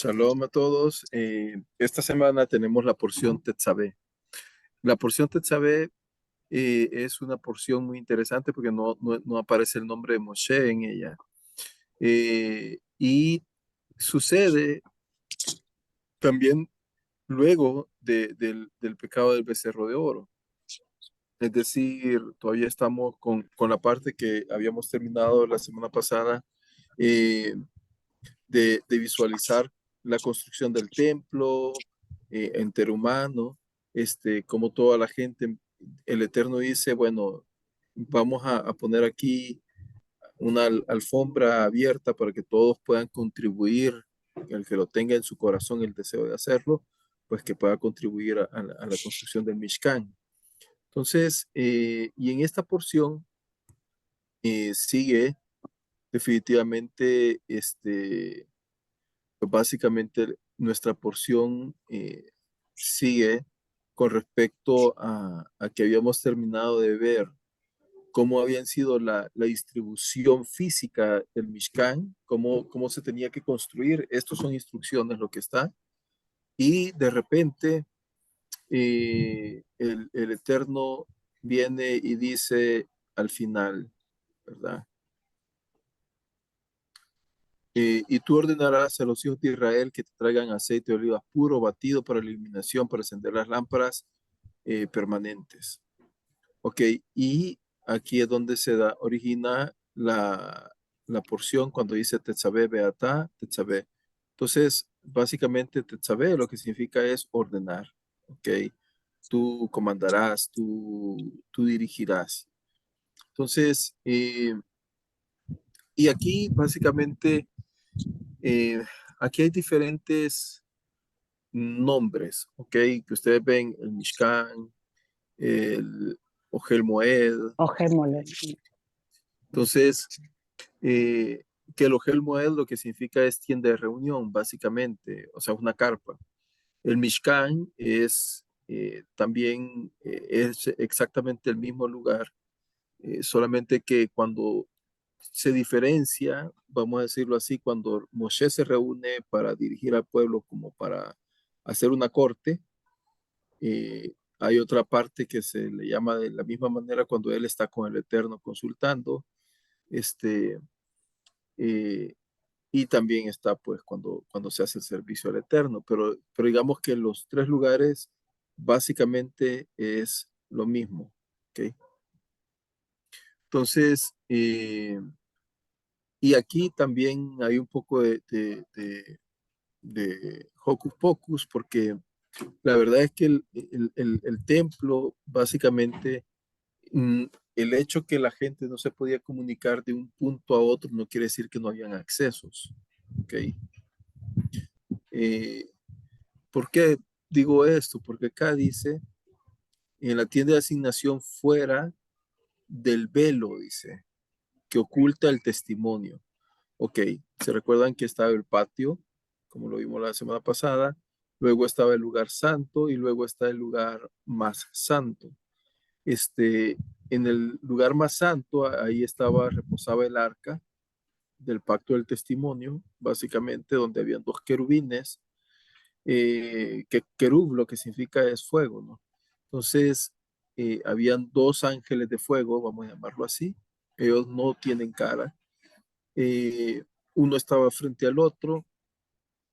Shalom a todos. Esta semana tenemos la porción Tetzaveh. La porción Tetzaveh es una porción muy interesante porque no aparece el nombre de Moshe en ella. Y sucede también luego del pecado del becerro de oro. Es decir, todavía estamos con la parte que habíamos terminado la semana pasada eh, de visualizar la construcción del templo enterhumano, como toda la gente, el Eterno dice, bueno, vamos a poner aquí una alfombra abierta para que todos puedan contribuir, el que lo tenga en su corazón el deseo de hacerlo, pues que pueda contribuir a la construcción del Mishkan. Entonces, y en esta porción sigue definitivamente pues básicamente nuestra porción sigue con respecto a que habíamos terminado de ver cómo habían sido la distribución física del Mishkan, cómo se tenía que construir. Estos son instrucciones, lo que está. Y de repente el Eterno viene y dice al final, ¿verdad? Y tú ordenarás a los hijos de Israel que te traigan aceite de oliva puro, batido para la iluminación, para encender las lámparas permanentes. Ok, y aquí es donde origina la porción cuando dice Tetzabeh Beatá, Tetzabeh. Entonces, básicamente Tetzabeh lo que significa es ordenar. Ok, tú comandarás, tú dirigirás. Entonces, y aquí básicamente, eh, aquí hay diferentes nombres, ¿ok? Que ustedes ven el Mishkan, el Ohel Moed. Ojémosle. Entonces, que el Ohel Moed lo que significa es tienda de reunión, básicamente, o sea, una carpa. El Mishkan es también es exactamente el mismo lugar, solamente que cuando se diferencia, vamos a decirlo así, cuando Moshe se reúne para dirigir al pueblo como para hacer una corte. Hay otra parte que se le llama de la misma manera cuando él está con el Eterno consultando, este, eh, y también está pues cuando se hace el servicio al Eterno, pero digamos que los tres lugares básicamente es lo mismo, ¿ok? Entonces, y aquí también hay un poco de hocus pocus, porque la verdad es que el templo básicamente mm, el hecho que la gente no se podía comunicar de un punto a otro no quiere decir que no habían accesos. ¿Ok? Eh, ¿Por qué digo esto? Porque acá dice, en la tienda de asignación fuera del velo, dice, que oculta el testimonio. Ok, se recuerdan que estaba el patio, como lo vimos la semana pasada, luego estaba el lugar santo y luego está el lugar más santo. Este, en el lugar más santo, ahí reposaba el arca del pacto del testimonio, básicamente, donde habían dos querubines, que querub lo que significa es fuego, ¿no? Entonces, habían dos ángeles de fuego, vamos a llamarlo así, ellos no tienen cara, eh, uno estaba frente al otro,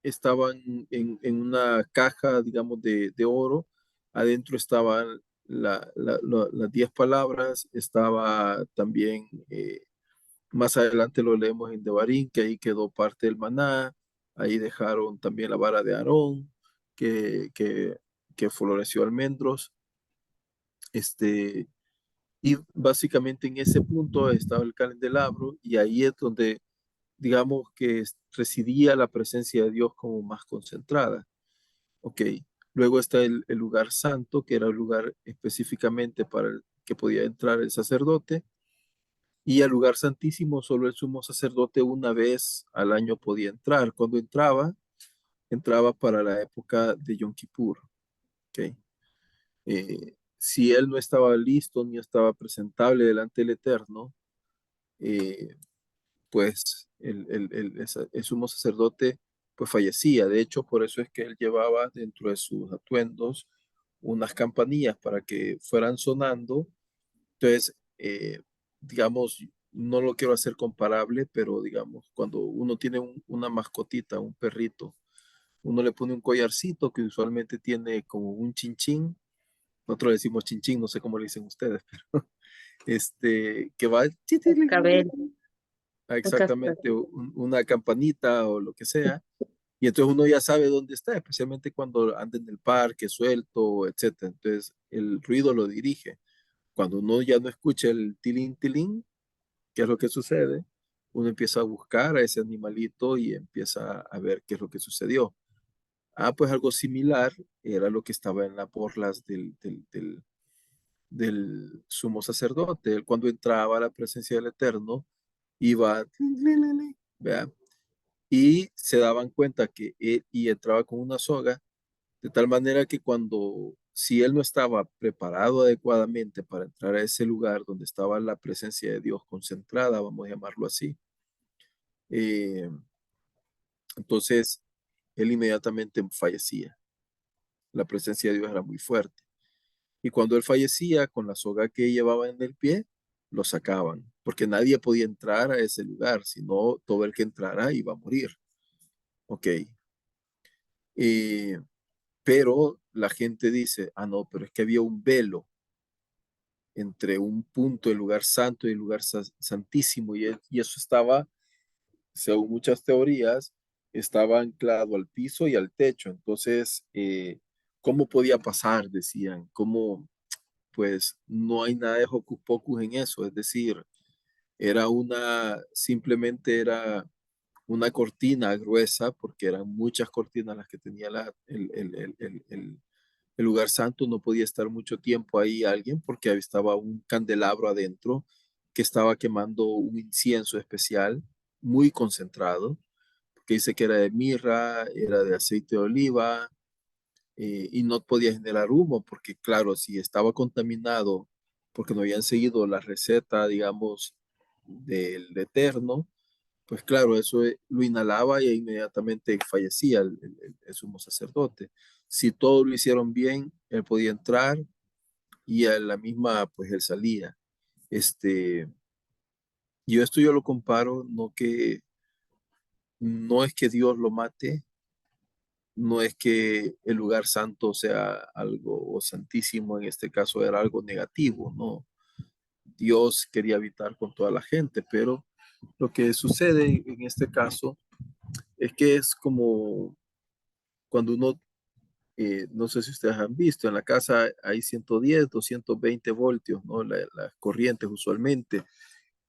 estaban en una caja, digamos, de oro, adentro estaban las 10 palabras, estaba también más adelante lo leemos en Devarim, que ahí quedó parte del maná, ahí dejaron también la vara de Aarón, que floreció almendros, este, y básicamente en ese punto estaba el candelabro, y ahí es donde, digamos, que residía la presencia de Dios como más concentrada. Ok, luego está el lugar santo, que era el lugar específicamente para el que podía entrar el sacerdote, y al lugar santísimo solo el sumo sacerdote una vez al año podía entrar. Cuando entraba para la época de Yom Kippur. ¿Ok? Si él no estaba listo ni estaba presentable delante del Eterno, pues el sumo sacerdote pues fallecía. De hecho, por eso es que él llevaba dentro de sus atuendos unas campanillas para que fueran sonando. Entonces, digamos, no lo quiero hacer comparable, pero digamos, cuando uno tiene una mascotita, un perrito, uno le pone un collarcito que usualmente tiene como un chinchín, nosotros le decimos chinchín, no sé cómo le dicen ustedes, que va Cascabel, un cascabel. exactamente una campanita o lo que sea, y entonces uno ya sabe dónde está, especialmente cuando anda en el parque suelto, etcétera. Entonces el ruido lo dirige. Cuando uno ya no escucha el tilín, tilín, ¿qué es lo que sucede? Uno empieza a buscar a ese animalito y empieza a ver qué es lo que sucedió. Ah, pues algo similar era lo que estaba en las borlas del sumo sacerdote. Él cuando entraba a la presencia del Eterno, iba, ¿vea? Y se daban cuenta que él y entraba con una soga, de tal manera que cuando, si él no estaba preparado adecuadamente para entrar a ese lugar donde estaba la presencia de Dios concentrada, vamos a llamarlo así, eh, entonces él inmediatamente fallecía. La presencia de Dios era muy fuerte. Y cuando él fallecía, con la soga que llevaba en el pie, lo sacaban, porque nadie podía entrar a ese lugar, sino todo el que entrara iba a morir. Ok. Eh, pero la gente dice, ah, no, pero es que había un velo entre un punto del lugar santo y el lugar santísimo, y eso estaba, según muchas teorías, estaba anclado al piso y al techo. Entonces, ¿cómo podía pasar? Decían, ¿cómo? Pues no hay nada de hocus pocus en eso, es decir, simplemente era una cortina gruesa, porque eran muchas cortinas las que tenía el lugar santo, no podía estar mucho tiempo ahí alguien porque estaba un candelabro adentro que estaba quemando un incienso especial, muy concentrado, que dice que era de mirra, era de aceite de oliva, y no podía generar humo porque, claro, si estaba contaminado porque no habían seguido la receta, digamos, del Eterno, pues claro, eso lo inhalaba y inmediatamente fallecía el sumo sacerdote. Si todo lo hicieron bien, él podía entrar y a la misma, pues él salía. Este, yo esto yo lo comparo, no es que Dios lo mate, no es que el lugar santo sea algo, o santísimo en este caso era algo negativo, no. Dios quería habitar con toda la gente, pero lo que sucede en este caso es que es como cuando uno, no sé si ustedes han visto, en la casa hay 110, 220 voltios, ¿no? Las corrientes usualmente,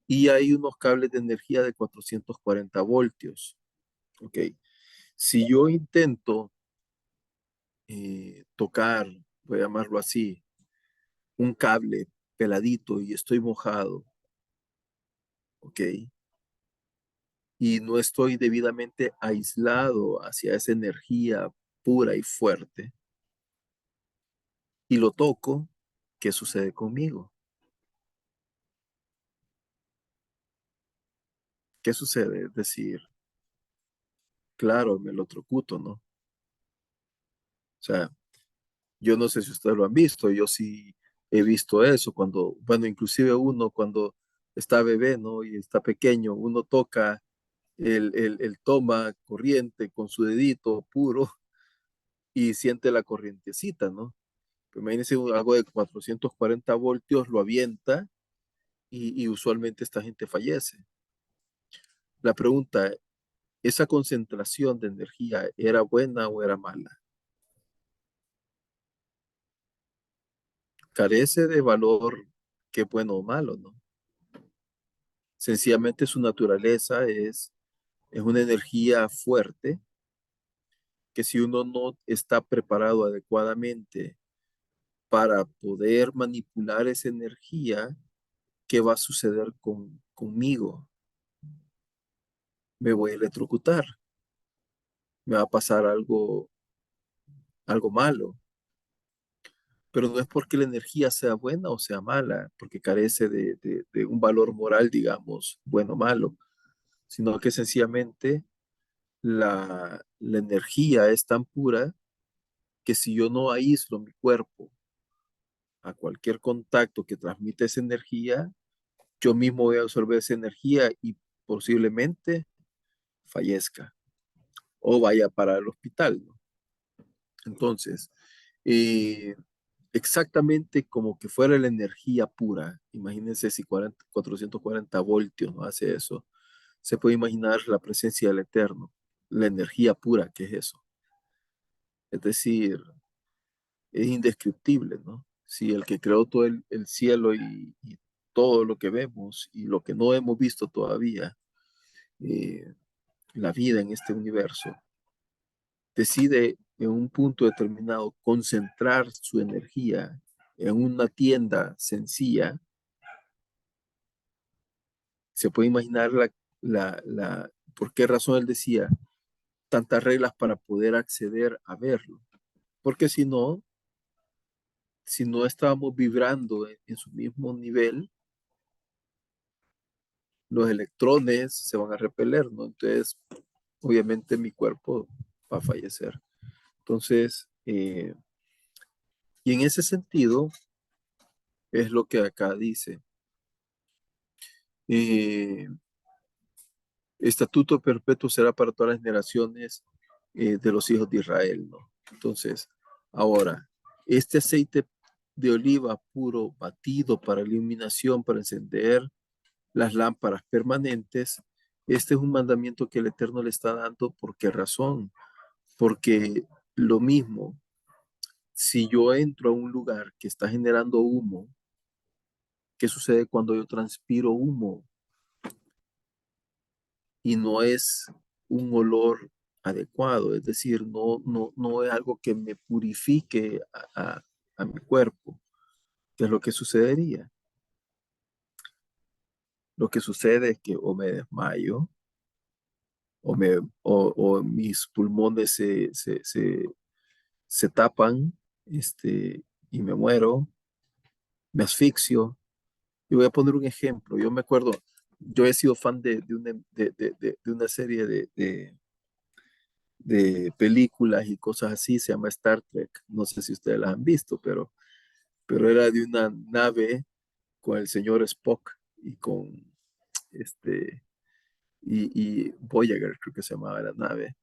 y hay unos cables de energía de 440 voltios, ¿ok? Si yo intento tocar, voy a llamarlo así, un cable peladito y estoy mojado, ¿ok? Y no estoy debidamente aislado hacia esa energía pura y fuerte, y lo toco, ¿qué sucede conmigo? ¿Qué sucede? Es decir, claro, me lo trocuto, ¿no? O sea, yo no sé si ustedes lo han visto, yo sí he visto eso cuando, bueno, inclusive uno cuando está bebé, ¿no? Y está pequeño, uno toca el toma corriente con su dedito puro y siente la corrientecita, ¿no? Pero imagínense algo de 440 voltios, lo avienta y usualmente esta gente fallece. La pregunta, ¿esa concentración de energía era buena o era mala? Carece de valor que bueno o malo, ¿no? Sencillamente su naturaleza es una energía fuerte que si uno no está preparado adecuadamente para poder manipular esa energía, ¿qué va a suceder conmigo? Me voy a electrocutar, me va a pasar algo malo, pero no es porque la energía sea buena o sea mala, porque carece de un valor moral, digamos, bueno o malo, sino que sencillamente la energía es tan pura que si yo no aíslo mi cuerpo a cualquier contacto que transmite esa energía, yo mismo voy a absorber esa energía y posiblemente fallezca o vaya para el hospital, ¿no? Entonces, eh, exactamente como que fuera la energía pura, imagínense si 440 voltios no hace eso, se puede imaginar la presencia del Eterno, la energía pura que es eso. Es decir, es indescriptible, ¿no? Si el que creó todo el cielo y todo lo que vemos y lo que no hemos visto todavía, eh, la vida en este universo, decide en un punto determinado concentrar su energía en una tienda sencilla, se puede imaginar por qué razón él decía tantas reglas para poder acceder a verlo. Porque si no estábamos vibrando en su mismo nivel, los electrones se van a repeler, ¿no? Entonces, obviamente mi cuerpo va a fallecer. Entonces, y en ese sentido es lo que acá dice. Eh, Estatuto perpetuo será para todas las generaciones de los hijos de Israel, ¿no? Entonces, ahora, este aceite de oliva puro batido para iluminación, para encender las lámparas permanentes, este es un mandamiento que el Eterno le está dando. ¿Por qué razón? Porque lo mismo, si yo entro a un lugar que está generando humo, ¿qué sucede cuando yo transpiro humo y no es un olor adecuado? Es decir, no es algo que me purifique a mi cuerpo. ¿Qué es lo que sucedería? Lo que sucede es que o me desmayo o mis pulmones se tapan, y me muero, me asfixio. Y voy a poner un ejemplo. Yo me acuerdo, yo he sido fan de una serie de películas y cosas así, se llama Star Trek. No sé si ustedes las han visto, pero era de una nave con el señor Spock y con este, y Voyager, creo que se llamaba la nave.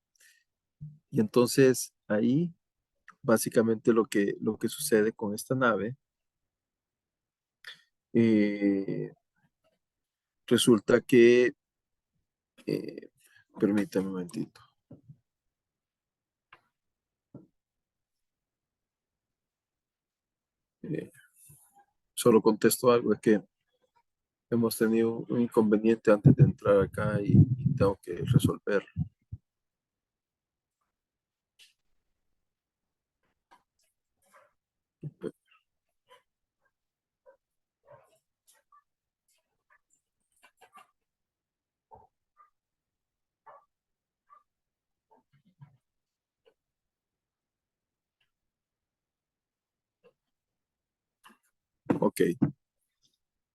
Y entonces ahí, básicamente lo que sucede con esta nave, eh, resulta que, eh, permítame un momentito. Eh, Solo contesto algo, es que hemos tenido un inconveniente antes de entrar acá y tengo que resolver. Ok.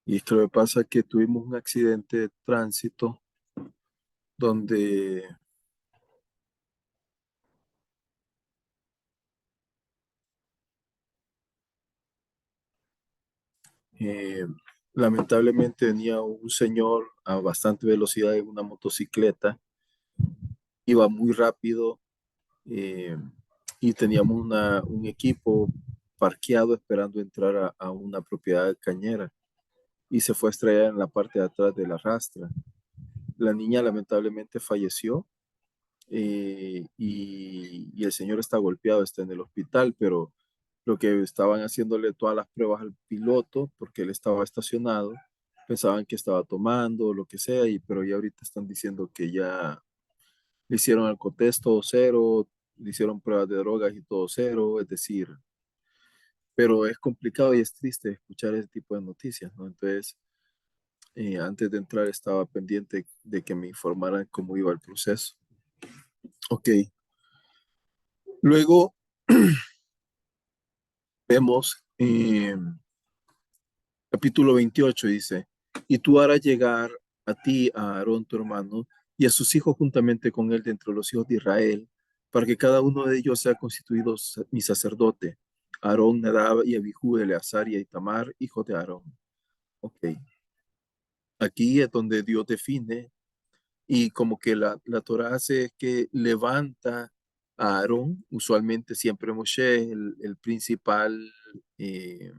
Y es que lo que pasa es que tuvimos un accidente de tránsito donde eh, lamentablemente venía un señor a bastante velocidad en una motocicleta, iba muy rápido, eh, y teníamos un equipo parqueado esperando entrar a una propiedad cañera y se fue a estrellar en la parte de atrás de la rastra. La niña lamentablemente falleció, y el señor está golpeado, está en el hospital, pero lo que estaban haciéndole todas las pruebas al piloto, porque él estaba estacionado, pensaban que estaba tomando, lo que sea, pero ya ahorita están diciendo que ya le hicieron alcotest todo cero, le hicieron pruebas de drogas y todo cero, es decir, pero es complicado y es triste escuchar ese tipo de noticias, ¿no? Entonces, antes de entrar estaba pendiente de que me informaran cómo iba el proceso. Ok, luego vemos, capítulo 28 dice, y tú harás llegar a ti, a Aarón tu hermano, y a sus hijos juntamente con él de entre los hijos de Israel, para que cada uno de ellos sea constituido mi sacerdote. Aarón, Nadab y Abijú, Eleazar y Itamar, hijos de Aarón. Ok, aquí es donde Dios define y como que la Torah hace es que levanta a Aarón, usualmente siempre Moshe, el principal, eh,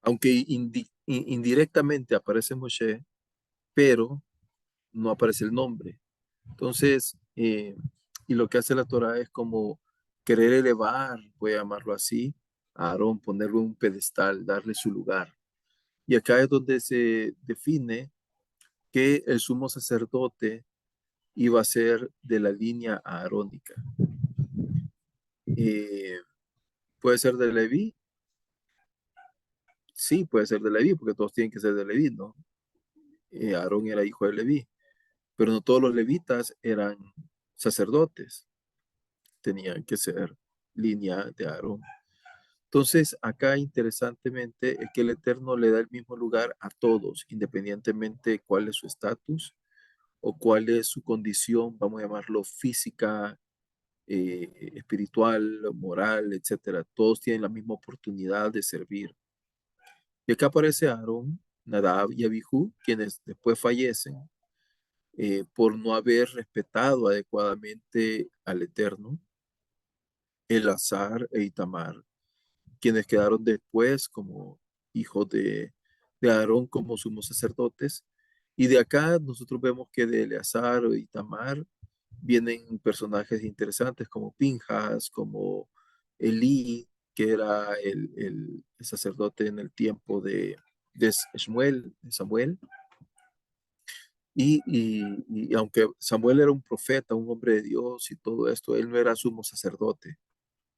aunque indirectamente aparece Moshe, pero no aparece el nombre. Entonces, y lo que hace la Torah es como querer elevar, voy a llamarlo así, a Aarón, ponerlo en un pedestal, darle su lugar. Y acá es donde se define que el sumo sacerdote iba a ser de la línea aarónica. Eh, ¿Puede ser de Leví? Sí, puede ser de Leví, porque todos tienen que ser de Leví, ¿no? Aarón era hijo de Leví, pero no todos los levitas eran sacerdotes, tenían que ser línea de Aarón. Entonces, acá interesantemente es que el Eterno le da el mismo lugar a todos, independientemente cuál es su estatus o cuál es su condición, vamos a llamarlo física, espiritual, moral, etcétera. Todos tienen la misma oportunidad de servir. Y acá aparece Aarón, Nadab y Abijú, quienes después fallecen por no haber respetado adecuadamente al Eterno, Elazar e Itamar, quienes quedaron después como hijos de Aarón como sumos sacerdotes. Y de acá nosotros vemos que de Eleazar y Tamar vienen personajes interesantes como Pinjas, como Elí, que era el sacerdote en el tiempo de Samuel. Y aunque Samuel era un profeta, un hombre de Dios y todo esto, él no era sumo sacerdote.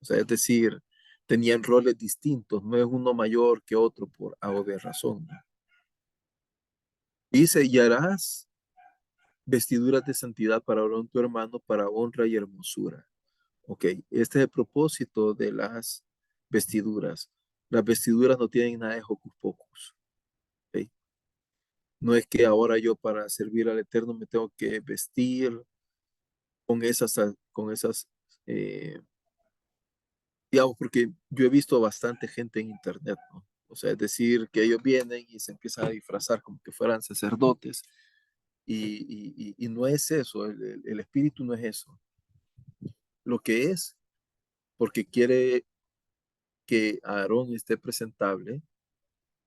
O sea, es decir, tenían roles distintos, no es uno mayor que otro por A o B razón, ¿no? Dice, y harás vestiduras de santidad para Aarón tu hermano, para honra y hermosura. Ok, este es el propósito de las vestiduras. Las vestiduras no tienen nada de hocus pocus. ¿Ok? No es que ahora yo para servir al Eterno me tengo que vestir con esas digamos, porque yo he visto bastante gente en internet, ¿no? O sea, es decir, que ellos vienen y se empiezan a disfrazar como que fueran sacerdotes y no es eso, el espíritu no es eso. Lo que es, porque quiere que Aarón esté presentable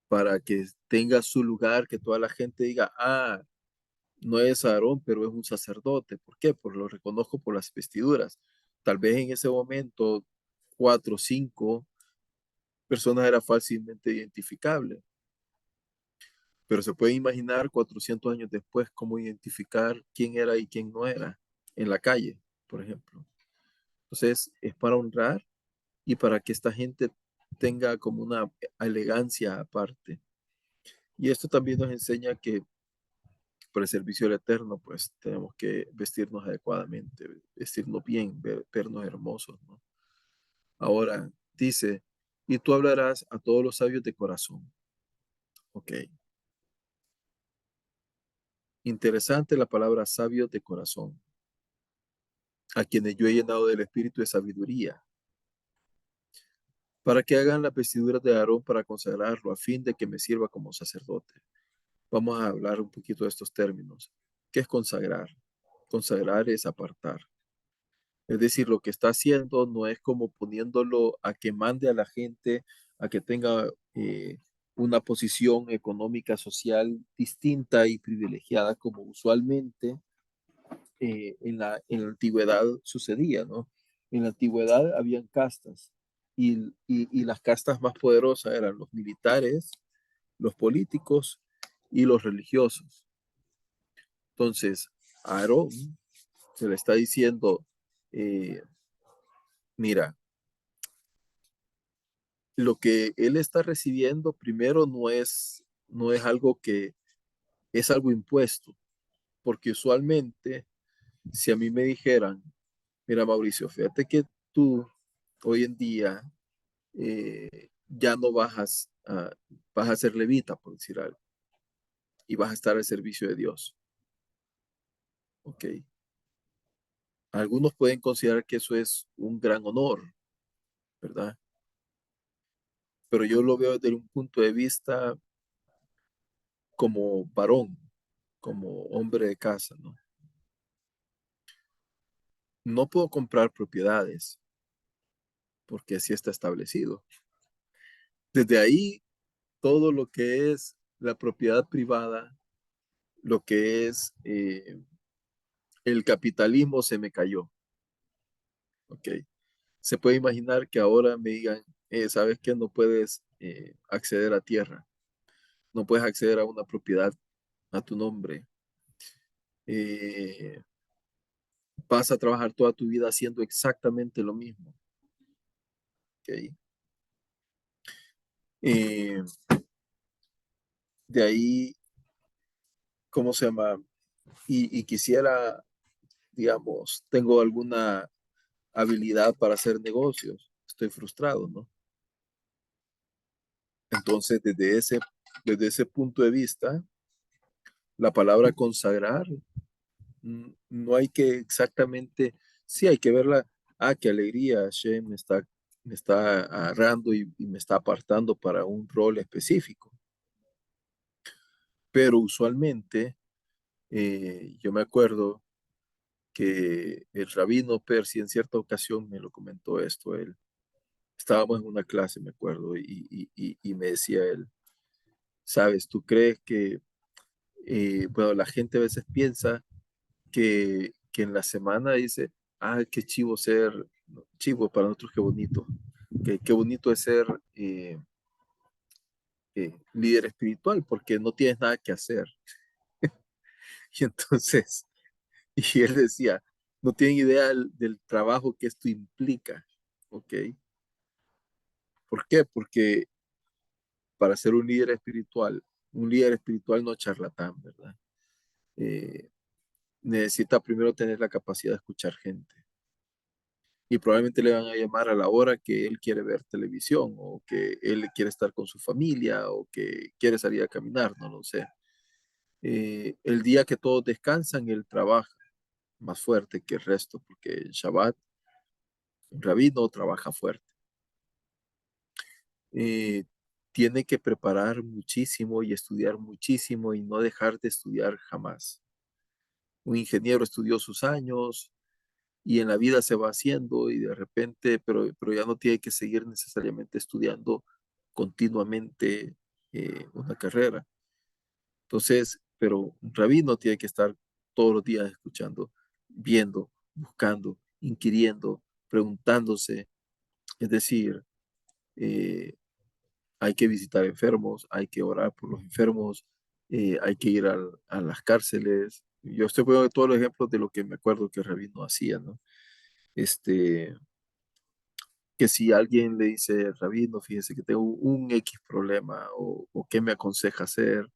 para que tenga su lugar, que toda la gente diga, ah, no es Aarón, pero es un sacerdote. ¿Por qué? Porque lo reconozco por las vestiduras. Tal vez en ese momento, 4 o 5 personas era fácilmente identificable, pero se puede imaginar 400 años después cómo identificar quién era y quién no era en la calle, por ejemplo. Entonces, es para honrar y para que esta gente tenga como una elegancia aparte. Y esto también nos enseña que por el servicio del Eterno, pues tenemos que vestirnos adecuadamente, vestirnos bien, vernos hermosos, ¿no? Ahora, dice, y tú hablarás a todos los sabios de corazón. Ok, interesante la palabra sabios de corazón, a quienes yo he llenado del espíritu de sabiduría, para que hagan las vestiduras de Aarón para consagrarlo, a fin de que me sirva como sacerdote. Vamos a hablar un poquito de estos términos. ¿Qué es consagrar? Consagrar es apartar. Es decir, lo que está haciendo no es como poniéndolo a que mande a la gente a que tenga una posición económica, social distinta y privilegiada como usualmente en la antigüedad sucedía, ¿no? En la antigüedad habían castas y las castas más poderosas eran los militares, los políticos y los religiosos. Entonces, a Aarón se le está diciendo, eh, mira, lo que él está recibiendo primero no es algo que es algo impuesto, porque usualmente si a mí me dijeran, mira Mauricio, fíjate que tú hoy en día ya no vas a ser levita, por decir algo, y vas a estar al servicio de Dios. ¿ok? Algunos pueden considerar que eso es un gran honor, ¿verdad? Pero yo lo veo desde un punto de vista como varón, como hombre de casa, ¿no? No puedo comprar propiedades porque así está establecido. Desde ahí, todo lo que es la propiedad privada, lo que es el capitalismo se me cayó, ¿ok? Se puede imaginar que ahora me digan, ¿sabes qué? No puedes acceder a tierra, no puedes acceder a una propiedad a tu nombre. Eh, Vas a trabajar toda tu vida haciendo exactamente lo mismo, ¿ok? Eh, de ahí, ¿cómo se llama? Y quisiera, digamos, tengo alguna habilidad para hacer negocios, estoy frustrado, ¿no? Entonces, desde ese punto de vista, la palabra consagrar, no hay que exactamente, sí hay que verla, qué alegría, Hashem me está agarrando y me está apartando para un rol específico. Pero usualmente, yo me acuerdo que el rabino Percy en cierta ocasión me lo comentó esto, él. Estábamos en una clase, me acuerdo, y me decía él, sabes, ¿tú crees que, bueno, la gente a veces piensa que en la semana dice, qué chivo ser, no, chivo para nosotros, qué bonito, qué bonito es ser líder espiritual, porque no tienes nada que hacer. Y entonces, y él decía, no tienen idea del trabajo que esto implica, ¿ok? ¿Por qué? Porque para ser un líder espiritual no charlatán, ¿verdad? Eh, Necesita primero tener la capacidad de escuchar gente. Y probablemente le van a llamar a la hora que él quiere ver televisión o que él quiere estar con su familia o que quiere salir a caminar, no lo sé. El día que todos descansan, él trabaja más fuerte que el resto, porque el Shabbat, un rabino trabaja fuerte. Eh, Tiene que preparar muchísimo y estudiar muchísimo y no dejar de estudiar jamás. Un ingeniero estudió sus años y en la vida se va haciendo y de repente, pero ya no tiene que seguir necesariamente estudiando continuamente una carrera. Entonces, pero un rabino tiene que estar todos los días escuchando, viendo, buscando, inquiriendo, preguntándose. Es decir, eh, hay que visitar enfermos, hay que orar por los enfermos, hay que ir a las cárceles. Yo estoy poniendo todos los ejemplos de lo que me acuerdo que el rabino hacía, ¿no? Este, que si alguien le dice, rabino, fíjese que tengo un X problema o qué me aconseja hacer,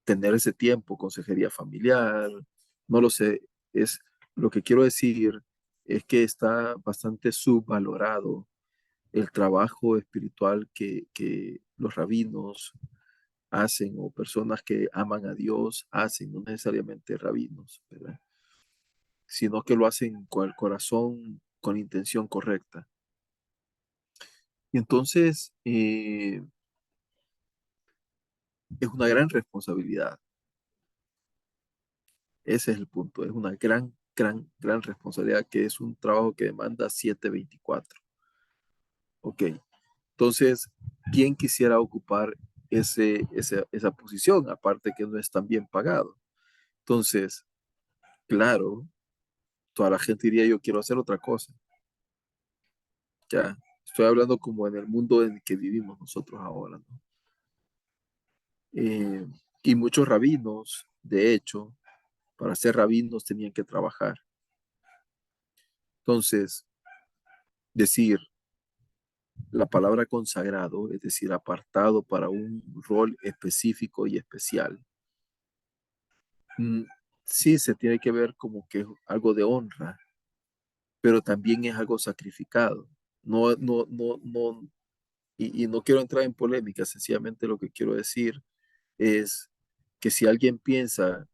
tener ese tiempo, consejería familiar, no lo sé, es lo que quiero decir es que está bastante subvalorado el trabajo espiritual que los rabinos hacen o personas que aman a Dios hacen, no necesariamente rabinos, ¿verdad? Sino que lo hacen con el corazón, con intención correcta. Y entonces es una gran responsabilidad. Ese es el punto. Es una gran responsabilidad que es un trabajo que demanda 7/24. Ok. Entonces, ¿quién quisiera ocupar esa posición? Aparte que no es tan bien pagado. Entonces, claro, toda la gente diría, yo quiero hacer otra cosa. Ya, estoy hablando como en el mundo en el que vivimos nosotros ahora, ¿no? Eh, y muchos rabinos, de hecho, para ser rabinos tenían que trabajar. Entonces, decir la palabra consagrado, es decir, apartado para un rol específico y especial, mm, sí se tiene que ver como que es algo de honra, pero también es algo sacrificado. No, y no quiero entrar en polémica, sencillamente lo que quiero decir es que si alguien piensa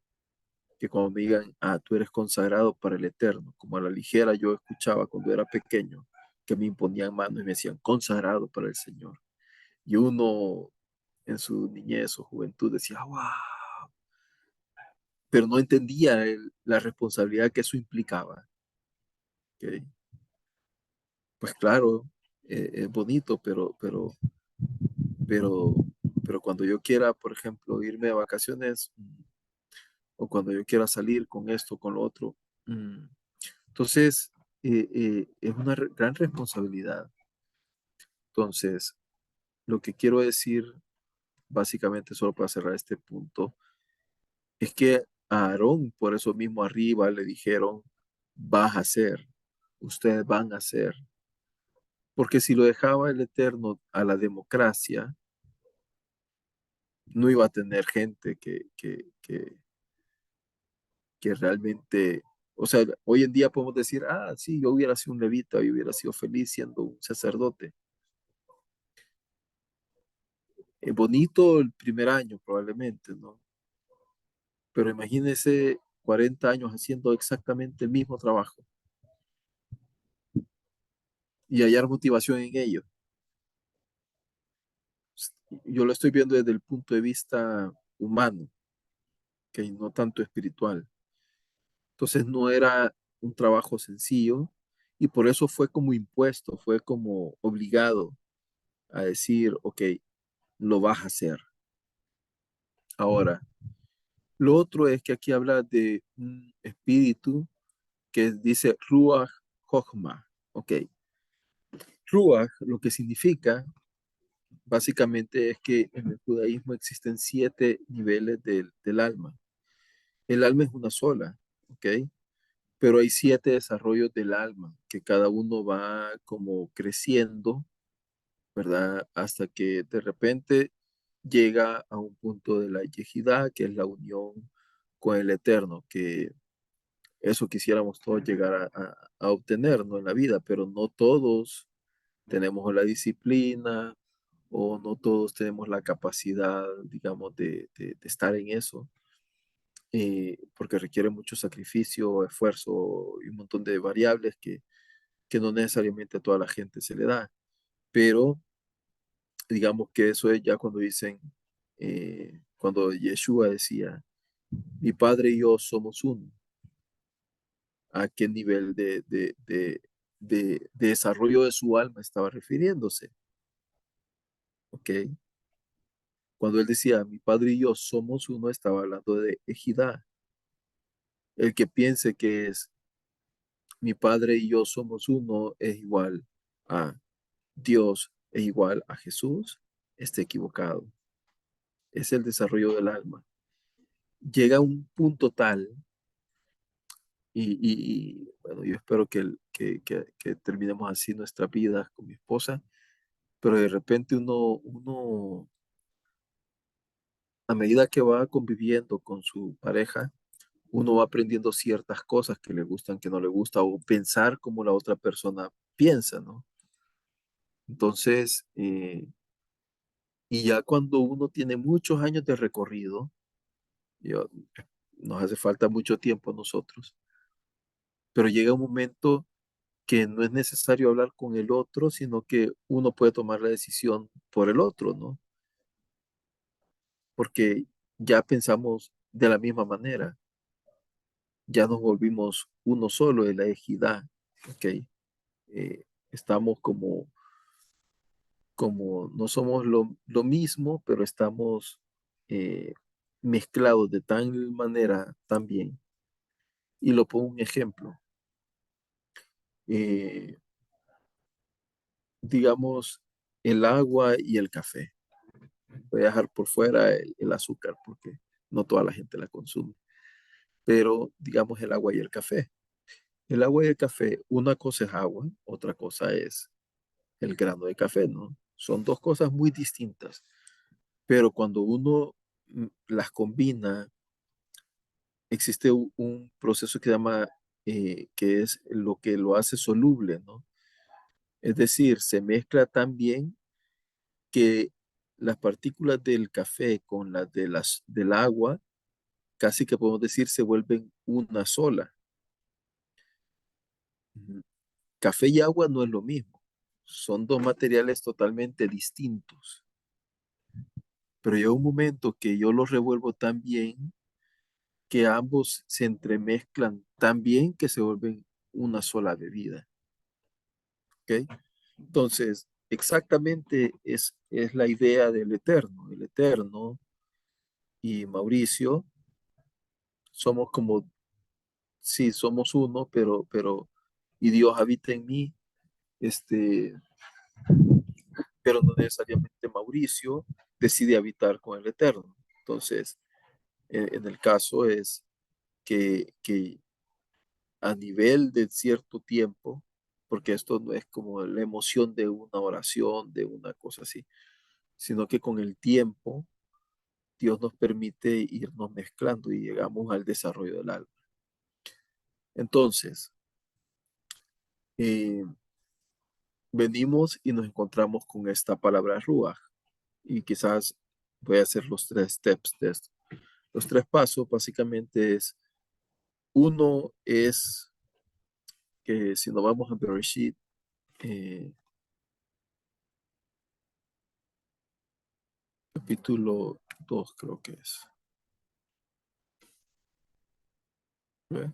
que cuando me digan, ah, tú eres consagrado para el eterno, como a la ligera yo escuchaba cuando era pequeño, que me imponían manos y me decían, consagrado para el Señor. Y uno en su niñez o juventud decía, wow, pero no entendía la responsabilidad que eso implicaba. ¿Ok? Pues claro, es bonito, pero, pero cuando yo quiera, por ejemplo, irme de vacaciones, o cuando yo quiera salir con esto, con lo otro, mm, entonces es una gran responsabilidad. Entonces, lo que quiero decir, básicamente, solo para cerrar este punto, es que a Aarón, por eso mismo arriba le dijeron, vas a hacer, ustedes van a hacer. Porque si lo dejaba el Eterno a la democracia, no iba a tener gente que realmente, o sea, hoy en día podemos decir, ah, sí, yo hubiera sido un levita, yo hubiera sido feliz siendo un sacerdote. Bonito el primer año probablemente, ¿no? Pero imagínese 40 años haciendo exactamente el mismo trabajo y hallar motivación en ello. Yo lo estoy viendo desde el punto de vista humano, que no tanto espiritual. Entonces no era un trabajo sencillo y por eso fue como impuesto, fue como obligado a decir, ok, lo vas a hacer. Ahora, lo otro es que aquí habla de un espíritu que dice Ruach Chochma. Ok, Ruach lo que significa básicamente es que en el judaísmo existen 7 niveles del alma. El alma es una sola, ¿ok? Pero hay 7 desarrollos del alma, que cada uno va como creciendo, ¿verdad? Hasta que de repente llega a un punto de la yejidá, que es la unión con el Eterno, que eso quisiéramos todos llegar a obtener, ¿no? En la vida, pero no todos tenemos la disciplina o no todos tenemos la capacidad, digamos, de estar en eso, porque requiere mucho sacrificio, esfuerzo y un montón de variables que no necesariamente a toda la gente se le da. Pero digamos que eso es ya cuando dicen, cuando Yeshua decía, mi padre y yo somos uno. ¿A qué nivel de desarrollo de su alma estaba refiriéndose? ¿Ok? Cuando él decía, mi padre y yo somos uno, estaba hablando de ejidad. El que piense que es mi padre y yo somos uno es igual a Dios, es igual a Jesús, está equivocado. Es el desarrollo del alma. Llega a un punto tal, bueno, yo espero que terminemos así nuestra vida con mi esposa, pero de repente uno, a medida que va conviviendo con su pareja, uno va aprendiendo ciertas cosas que le gustan, que no le gusta, o pensar como la otra persona piensa, ¿no? Entonces, y ya cuando uno tiene muchos años de recorrido, yo- nos hace falta mucho tiempo a nosotros, pero llega un momento que no es necesario hablar con el otro, sino que uno puede tomar la decisión por el otro, ¿no? Porque ya pensamos de la misma manera, ya nos volvimos uno solo en la ejidad, ¿ok? Estamos como no somos lo mismo, pero estamos eh, mezclados de tal manera también. Y lo pongo un ejemplo. Eh, digamos, el agua y el café. Voy a dejar por fuera el azúcar porque no toda la gente la consume. Pero digamos el agua y el café. El agua y el café, una cosa es agua, otra cosa es el grano de café, ¿no? Son dos cosas muy distintas. Pero cuando uno las combina, existe un proceso que se llama, que es lo que lo hace soluble, ¿no? Es decir, se mezcla tan bien que las partículas del café con las del agua casi que podemos decir se vuelven una sola. Café y agua no es lo mismo, son dos materiales totalmente distintos, pero llega un momento que yo los revuelvo tan bien que ambos se entremezclan tan bien que se vuelven una sola bebida. ¿Ok? Entonces, exactamente es la idea del Eterno. El Eterno y Mauricio somos como, sí, somos uno, y Dios habita en mí, este, pero no necesariamente Mauricio decide habitar con el Eterno. Entonces, en el caso es que a nivel de cierto tiempo, porque esto no es como la emoción de una oración, de una cosa así, sino que con el tiempo Dios nos permite irnos mezclando y llegamos al desarrollo del alma. Entonces, eh, venimos y nos encontramos con esta palabra ruach y quizás voy a hacer los tres steps de esto. Los tres pasos básicamente es, uno es que si nos vamos a Bereshit, eh, capítulo 2 creo que es. ¿Ve?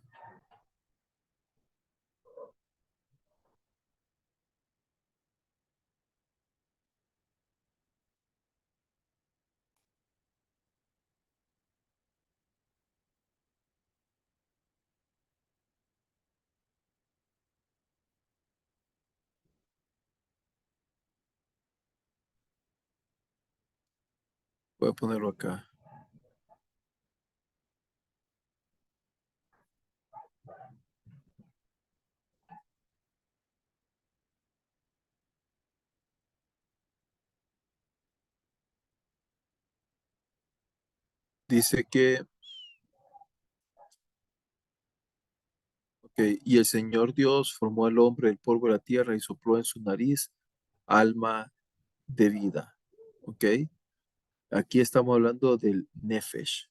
Voy a ponerlo acá. Dice que, ok, y el Señor Dios formó al hombre del polvo de la tierra y sopló en su nariz alma de vida. Ok, aquí estamos hablando del Nefesh,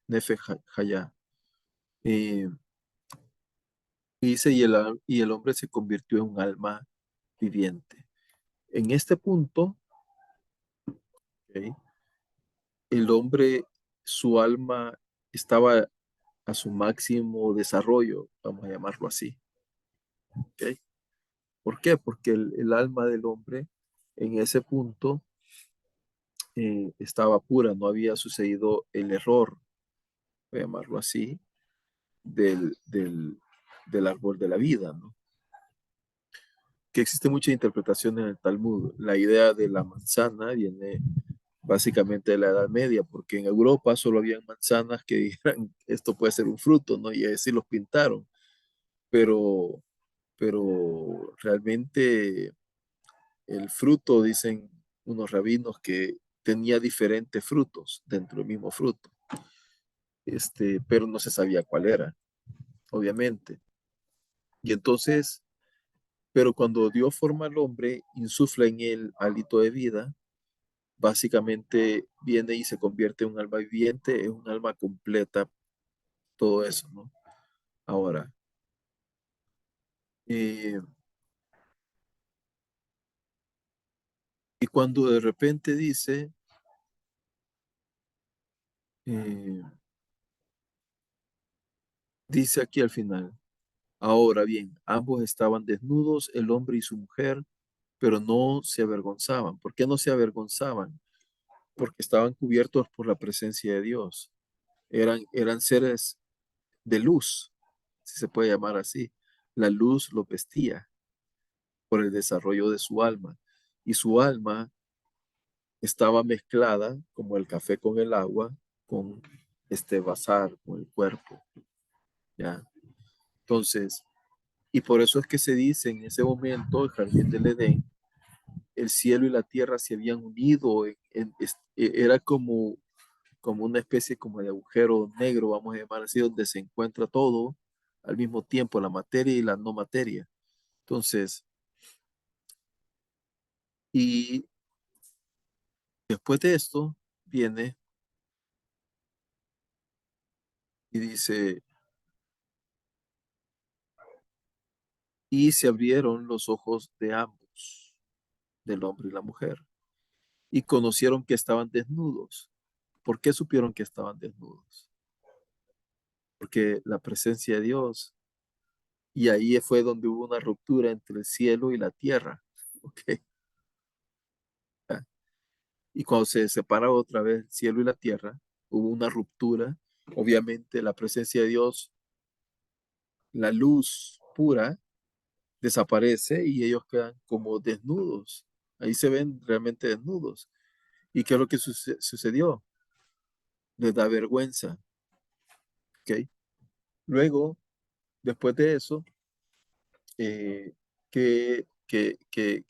Nefesh Hayah. Eh, dice, y el hombre se convirtió en un alma viviente. En este punto, ok, el hombre, su alma estaba a su máximo desarrollo, vamos a llamarlo así. ¿Ok? ¿Por qué? Porque el alma del hombre en ese punto estaba pura, no había sucedido el error, voy a llamarlo así, del árbol de la vida, ¿no? Que existe mucha interpretación en el Talmud. La idea de la manzana viene básicamente de la Edad Media, porque en Europa solo habían manzanas que dijeran esto puede ser un fruto, ¿no? Y así los pintaron, pero, pero realmente el fruto, dicen unos rabinos, que tenía diferentes frutos dentro del mismo fruto, pero no se sabía cuál era, obviamente. Y entonces, pero cuando Dios forma al hombre, insufla en él hálito de vida, básicamente viene y se convierte en un alma viviente, en un alma completa, todo eso, ¿no? Ahora, eh, y cuando de repente dice, eh, dice aquí al final, ahora bien, ambos estaban desnudos, el hombre y su mujer, pero no se avergonzaban. ¿Por qué no se avergonzaban? Porque estaban cubiertos por la presencia de Dios. Eran seres de luz, si se puede llamar así. La luz lo vestía por el desarrollo de su alma. Y su alma estaba mezclada, como el café con el agua, con este bazar, con el cuerpo. ¿Ya? Entonces, y por eso es que se dice en ese momento, el jardín del Edén, el cielo y la tierra se habían unido, era como una especie como de agujero negro, vamos a llamar así, donde se encuentra todo al mismo tiempo, la materia y la no materia. Entonces, y después de esto viene, Y dice, y se abrieron los ojos de ambos, del hombre y la mujer, y conocieron que estaban desnudos. ¿Por qué supieron que estaban desnudos? Porque la presencia de Dios, y ahí fue donde hubo una ruptura entre el cielo y la tierra. ¿Ok? Y cuando se separa otra vez el cielo y la tierra, hubo una ruptura. Obviamente la presencia de Dios, la luz pura, desaparece y ellos quedan como desnudos. Ahí se ven realmente desnudos. ¿Y qué es lo que sucedió? Les da vergüenza. ¿Ok? Luego, después de eso, ¿qué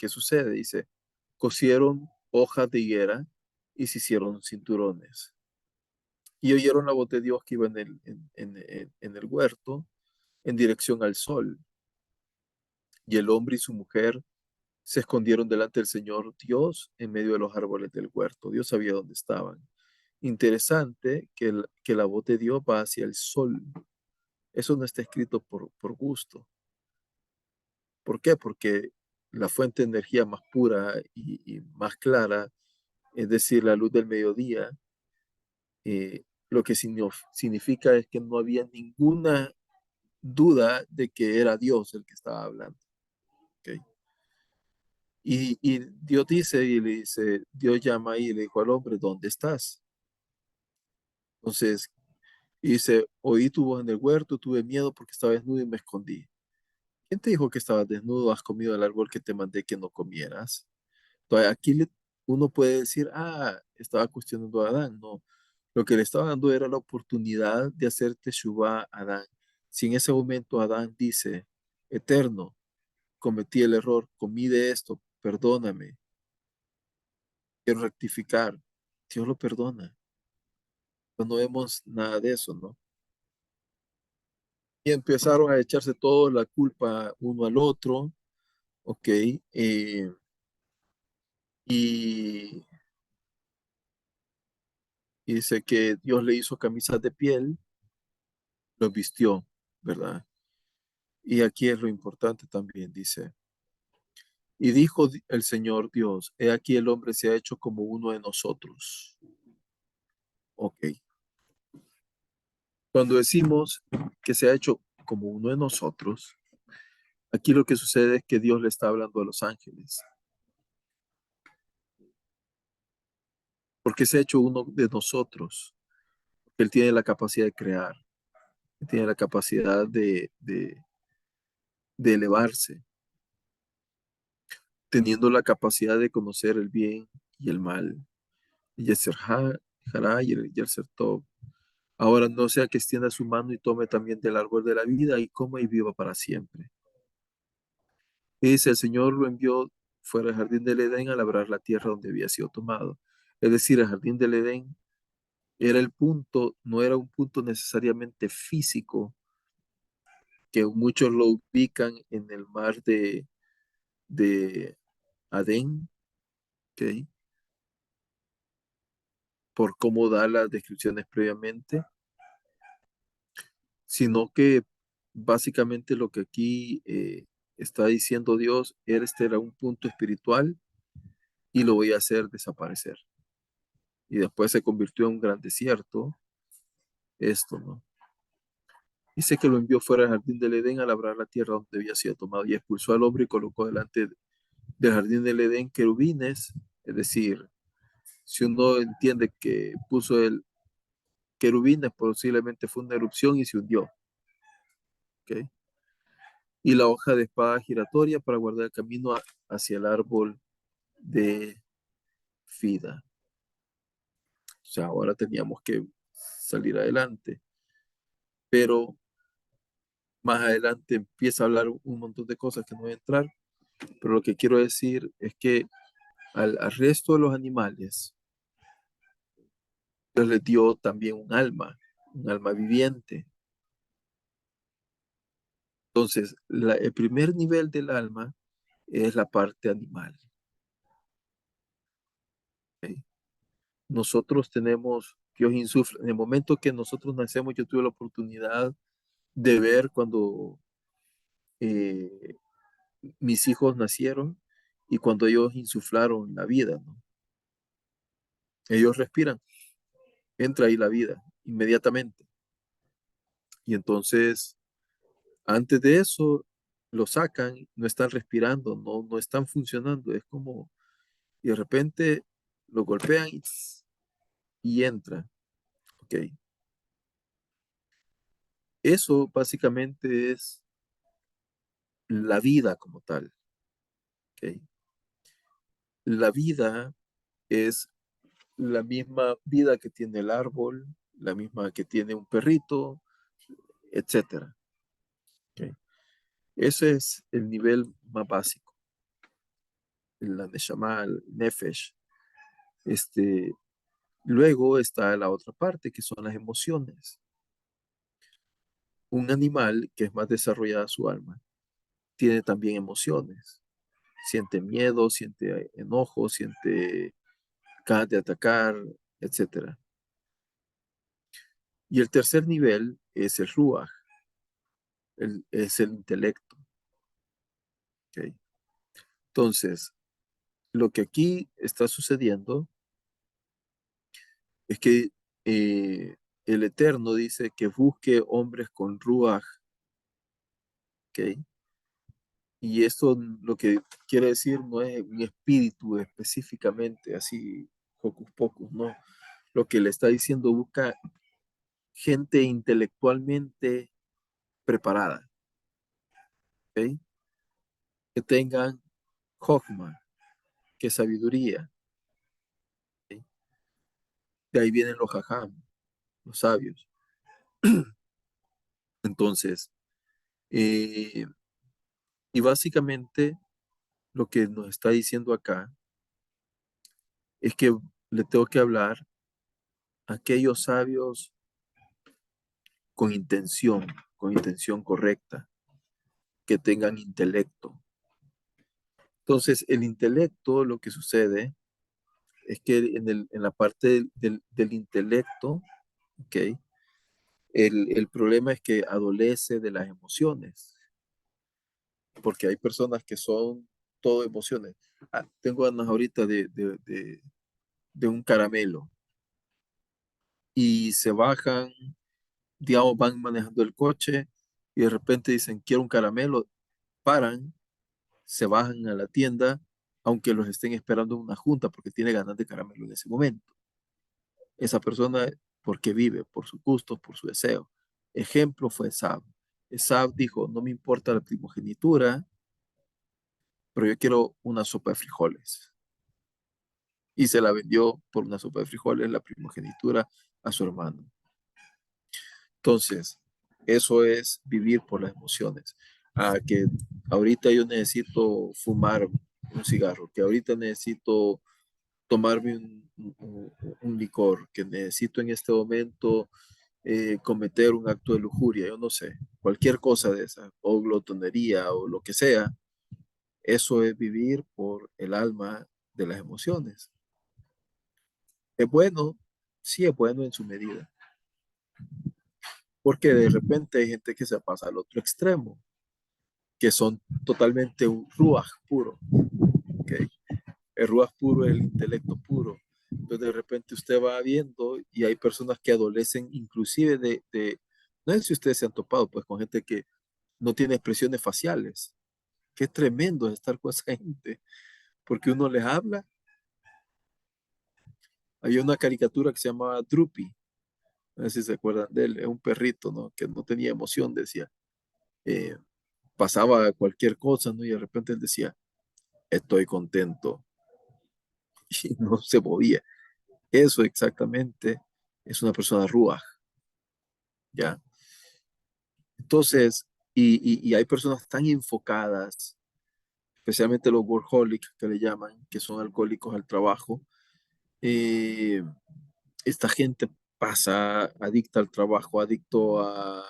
sucede? Dice, cosieron hojas de higuera y se hicieron cinturones. Y oyeron la voz de Dios que iba en el huerto en dirección al sol. Y el hombre y su mujer se escondieron delante del Señor Dios en medio de los árboles del huerto. Dios sabía dónde estaban. Interesante que la voz de Dios va hacia el sol. Eso no está escrito por gusto. ¿Por qué? Porque la fuente de energía más pura y más clara, es decir, la luz del mediodía, lo que significa es que no había ninguna duda de que era Dios el que estaba hablando. ¿Ok? Y Dios dice, y le dice, Dios llama y le dijo al hombre, ¿dónde estás? Entonces, y dice, oí tu voz en el huerto, tuve miedo porque estaba desnudo y me escondí. ¿Quién te dijo que estabas desnudo? ¿Has comido el árbol que te mandé que no comieras? Entonces, uno puede decir, estaba cuestionando a Adán. No, lo que le estaba dando era la oportunidad de hacer teshuvá a Adán. Si en ese momento Adán dice, Eterno, cometí el error, comí de esto, perdóname, quiero rectificar, Dios lo perdona. Pero no vemos nada de eso, ¿no? Y empezaron a echarse toda la culpa uno al otro, ¿ok? Y, y dice que Dios le hizo camisas de piel, los vistió, ¿verdad? Y aquí es lo importante también, dice. Y dijo el Señor Dios, he aquí el hombre se ha hecho como uno de nosotros. Ok. Cuando decimos que se ha hecho como uno de nosotros, aquí lo que sucede es que Dios le está hablando a los ángeles. Porque se ha hecho uno de nosotros. Él tiene la capacidad de crear, él tiene la capacidad de elevarse, teniendo la capacidad de conocer el bien y el mal. Y el ser Hará y el ser Tob. Ahora no sea que extienda su mano y tome también del árbol de la vida y coma y viva para siempre. Y dice, el Señor lo envió fuera del jardín del Edén a labrar la tierra donde había sido tomado. Es decir, el jardín del Edén era el punto, no era un punto necesariamente físico, que muchos lo ubican en el mar de Adén, ¿ok? Por cómo da las descripciones previamente, sino que básicamente lo que aquí está diciendo Dios, este era un punto espiritual y lo voy a hacer desaparecer. Y después se convirtió en un gran desierto, esto, ¿no? Dice que lo envió fuera del jardín del Edén a labrar la tierra donde había sido tomado y expulsó al hombre y colocó delante del jardín del Edén querubines, es decir, si uno entiende que puso el querubines, posiblemente fue una erupción y se hundió, ¿ok? Y la hoja de espada giratoria para guardar el camino hacia el árbol de vida. O sea, ahora teníamos que salir adelante, pero más adelante empieza a hablar un montón de cosas que no voy a entrar, pero lo que quiero decir es que al resto de los animales, Dios les dio también un alma viviente. Entonces, el primer nivel del alma es la parte animal. ¿Ok? Nosotros tenemos Dios insufla. En el momento que nosotros nacemos, yo tuve la oportunidad de ver cuando eh, mis hijos nacieron y cuando ellos insuflaron la vida, ¿no? Ellos respiran, entra ahí la vida inmediatamente. Y entonces, antes de eso, lo sacan, no están respirando, no están funcionando. Es como, y de repente lo golpean y entra. Ok. Eso básicamente es la vida como tal. Ok. La vida es la misma vida que tiene el árbol, la misma que tiene un perrito, etcétera. ¿Ok? Ese es el nivel más básico, la Neshama, el Nefesh. Este, luego está la otra parte, que son las emociones. Un animal que es más desarrollada su alma, tiene también emociones. Siente miedo, siente enojo, siente ganas de atacar, etcétera. Y el tercer nivel es el Ruach, es el intelecto. ¿Ok? Entonces, lo que aquí está sucediendo es que el Eterno dice que busque hombres con Ruach, ¿ok? Y esto lo que quiere decir no es un espíritu específicamente, así, hocus pocus, no. Lo que le está diciendo busca gente intelectualmente preparada, ¿ok? Que tengan Chokmah, que es sabiduría, ¿ok? De ahí vienen los Jajam, los sabios. Entonces, eh, y básicamente lo que nos está diciendo acá es que le tengo que hablar a aquellos sabios con intención correcta, que tengan intelecto. Entonces, el intelecto, lo que sucede es que en la parte del intelecto, ¿ok? El problema es que adolece de las emociones, porque hay personas que son todo emociones. Tengo ganas ahorita de un caramelo y se bajan, digamos, van manejando el coche y de repente dicen, quiero un caramelo, paran, se bajan a la tienda, aunque los estén esperando en una junta porque tiene ganas de caramelo en ese momento. Esa persona, porque vive, por su gusto, por su deseo. Ejemplo fue Esab. Esab dijo, no me importa la primogenitura, pero yo quiero una sopa de frijoles. Y se la vendió por una sopa de frijoles, la primogenitura, a su hermano. Entonces, eso es vivir por las emociones. Que ahorita yo necesito fumar un cigarro, que ahorita necesito tomarme un licor, que necesito en este momento cometer un acto de lujuria, yo no sé, cualquier cosa de esa, o glotonería o lo que sea, eso es vivir por el alma de las emociones. Es bueno, sí es bueno en su medida, porque de repente hay gente que se pasa al otro extremo, que son totalmente un ruaj puro, ¿ok? El ruaj puro es el intelecto puro. Entonces de repente usted va viendo y hay personas que adolecen inclusive no sé si ustedes se han topado pues con gente que no tiene expresiones faciales. Qué tremendo es estar con esa gente, porque uno les habla. Había una caricatura que se llamaba Droopy, no sé si se acuerdan de él, es un perrito, ¿no? Que no tenía emoción, decía. Eh, pasaba cualquier cosa, ¿no? Y de repente él decía, estoy contento, y no se movía. Eso exactamente es una persona ruaj, ¿ya? Entonces, y hay personas tan enfocadas, especialmente los workaholics que le llaman, que son alcohólicos al trabajo. eh, Esta gente pasa adicta al trabajo, adicto a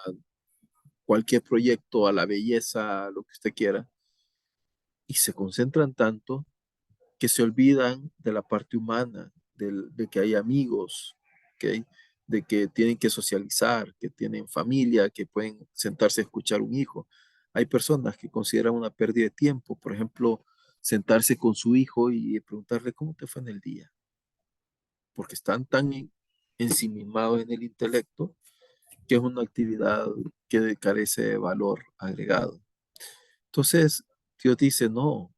cualquier proyecto, a la belleza, a lo que usted quiera, y se concentran tanto que se olvidan de la parte humana, de que hay amigos, ¿ok? De que tienen que socializar, que tienen familia, que pueden sentarse a escuchar un hijo. Hay personas que consideran una pérdida de tiempo, por ejemplo, sentarse con su hijo y preguntarle cómo te fue en el día, porque están tan ensimismados en el intelecto que es una actividad que carece de valor agregado. Entonces, Dios dice, no,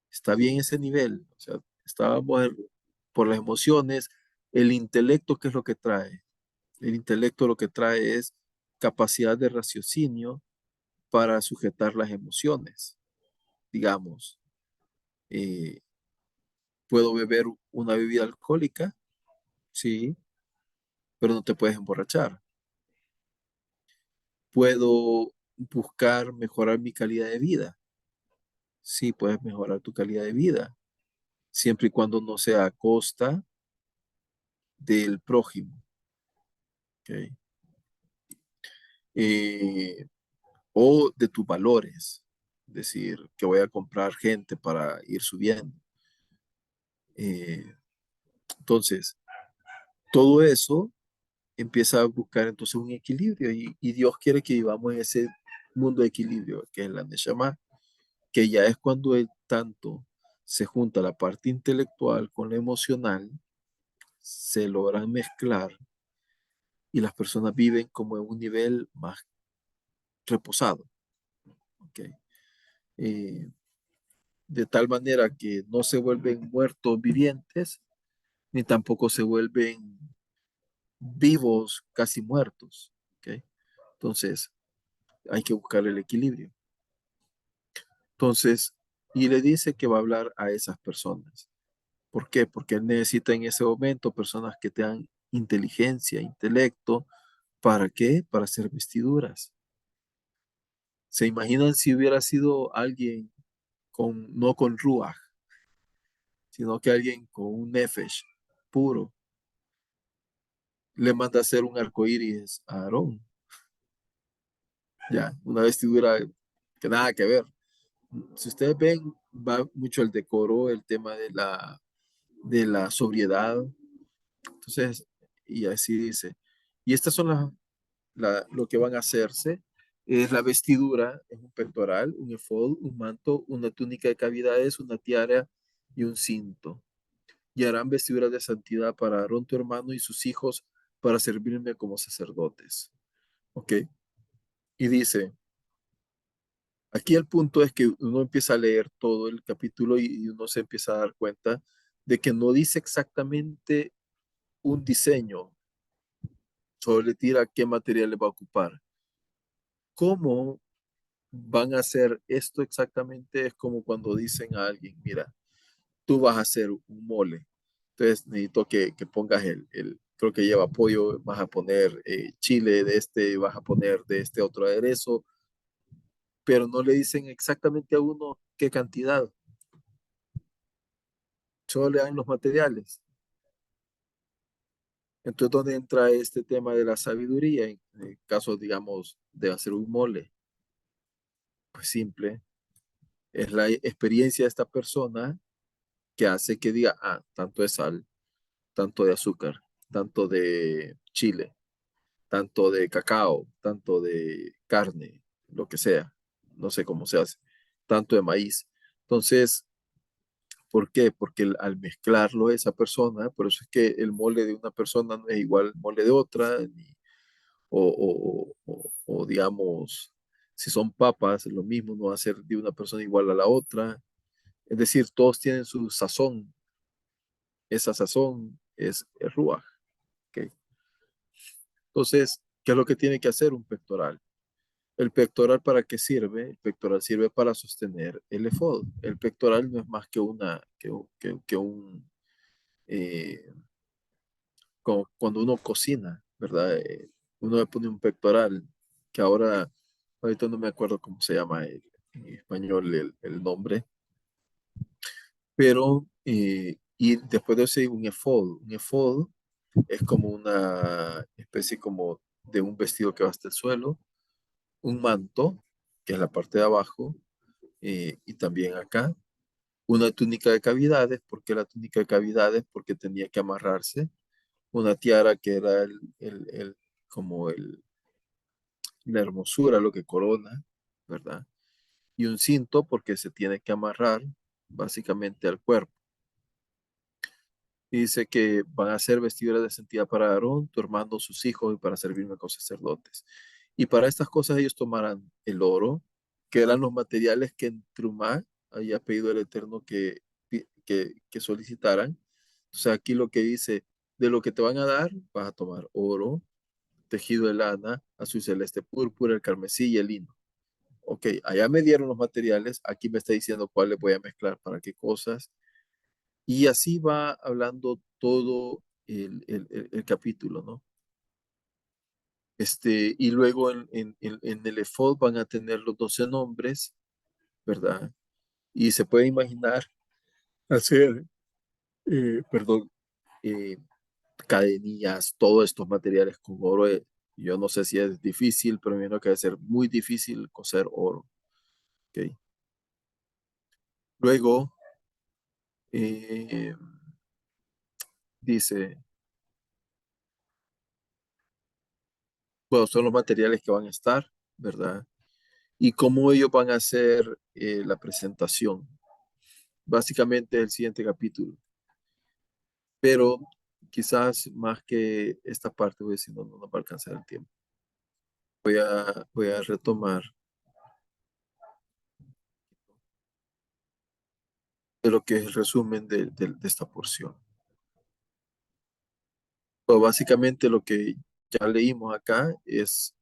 está bien ese nivel, o sea, estábamos por las emociones, el intelecto, ¿qué es lo que trae? El intelecto lo que trae es capacidad de raciocinio para sujetar las emociones. Digamos, eh, puedo beber una bebida alcohólica, sí, pero no te puedes emborrachar. Puedo buscar mejorar mi calidad de vida, sí, puedes mejorar tu calidad de vida, siempre y cuando no sea a costa del prójimo, ¿ok? Eh, o de tus valores, es decir, que voy a comprar gente para ir subiendo. Eh, entonces, todo eso empieza a buscar entonces un equilibrio y Dios quiere que vivamos en ese mundo de equilibrio, que es la Neshama, que ya es cuando el tanto se junta la parte intelectual con la emocional, se logran mezclar y las personas viven como en un nivel más reposado, ¿ok? Eh, de tal manera que no se vuelven muertos vivientes, ni tampoco se vuelven vivos casi muertos, ¿ok? Entonces, hay que buscar el equilibrio. Entonces, y le dice que va a hablar a esas personas. ¿Por qué? Porque él necesita en ese momento personas que tengan inteligencia, intelecto. ¿Para qué? Para hacer vestiduras. ¿Se imaginan si hubiera sido alguien con, no con ruach, sino que alguien con un nefesh puro, le manda a hacer un arco iris a Aarón? Ya, una vestidura que nada que ver. Si ustedes ven, va mucho el decoro, el tema de la sobriedad. Entonces, y así dice. Y estas son lo que van a hacerse. Es la vestidura, es un pectoral, un efod, un manto, una túnica de cavidades, una tiara y un cinto. Y harán vestiduras de santidad para Aarón tu hermano y sus hijos para servirme como sacerdotes. ¿Ok? Y dice, aquí el punto es que uno empieza a leer todo el capítulo y uno se empieza a dar cuenta de que no dice exactamente un diseño, solo le tira qué material le va a ocupar. ¿Cómo van a hacer esto exactamente? Es como cuando dicen a alguien, mira, tú vas a hacer un mole, entonces necesito que pongas creo que lleva pollo, vas a poner chile de este, vas a poner de este otro aderezo, pero no le dicen exactamente a uno qué cantidad, solo le dan los materiales. Entonces, ¿dónde entra este tema de la sabiduría en el caso, digamos, de hacer un mole? Pues simple, es la experiencia de esta persona que hace que diga, ah, tanto de sal, tanto de azúcar, tanto de chile, tanto de cacao, tanto de carne, lo que sea, no sé cómo se hace, tanto de maíz. Entonces, ¿por qué? Porque al mezclarlo esa persona, por eso es que el mole de una persona no es igual al mole de otra, o digamos, si son papas, lo mismo no va a ser de una persona igual a la otra. Es decir, todos tienen su sazón. Esa sazón es el ruaj. ¿Ok? Entonces, ¿qué es lo que tiene que hacer un pectoral? ¿El pectoral para qué sirve? El pectoral sirve para sostener el efod. El pectoral no es más que eh, como cuando uno cocina, ¿verdad? Uno le pone un pectoral, que ahorita no me acuerdo cómo se llama en español el nombre, pero, y después de eso un efod. Un efod es como una especie como de un vestido que va hasta el suelo, un manto, que es la parte de abajo, y también acá, una túnica de cavidades. ¿Por qué la túnica de cavidades? Porque tenía que amarrarse una tiara que era como la hermosura, lo que corona, ¿verdad? Y un cinto porque se tiene que amarrar básicamente al cuerpo. Y dice que van a ser vestiduras de santidad para Aarón, tu hermano, sus hijos, y para servirme con sacerdotes. Y para estas cosas ellos tomarán el oro, que eran los materiales que en Trumá había pedido el Eterno que solicitaran. O sea, aquí lo que dice, de lo que te van a dar, vas a tomar oro, tejido de lana, azul celeste púrpura, el carmesí y el lino. Ok, allá me dieron los materiales, aquí me está diciendo cuáles voy a mezclar para qué cosas. Y así va hablando todo el capítulo, ¿no? Y luego en el efod van a tener los 12 nombres, ¿verdad? Y se puede imaginar hacer, perdón, eh, cadenillas, todos estos materiales con oro. Yo no sé si es difícil, pero me imagino que debe ser muy difícil coser oro. ¿Ok? Luego eh, dice, bueno, son los materiales que van a estar, ¿verdad? Y cómo ellos van a hacer la presentación. Básicamente el siguiente capítulo. Pero quizás más que esta parte, voy a decir, no, no nos va a alcanzar el tiempo. Voy a retomar de lo que es el resumen de esta porción. Pero básicamente lo que ya leímos acá es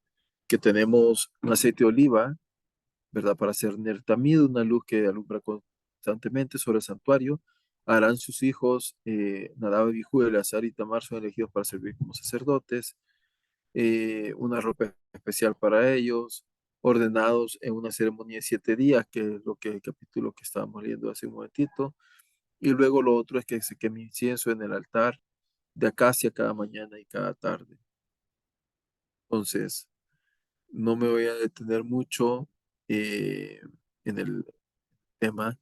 que tenemos un aceite de oliva, ¿verdad? Para hacer nertamid, una luz que alumbra constantemente sobre el santuario. Harán sus hijos, Nadab, Abijú, Eleazar y Tamar son elegidos para servir como sacerdotes. Una ropa especial para ellos, ordenados en una ceremonia de 7 días, que es lo que el capítulo que estábamos leyendo hace un momentito. Y luego lo otro es que se queme incienso en el altar de acacia cada mañana y cada tarde. Entonces, no me voy a detener mucho eh, en el tema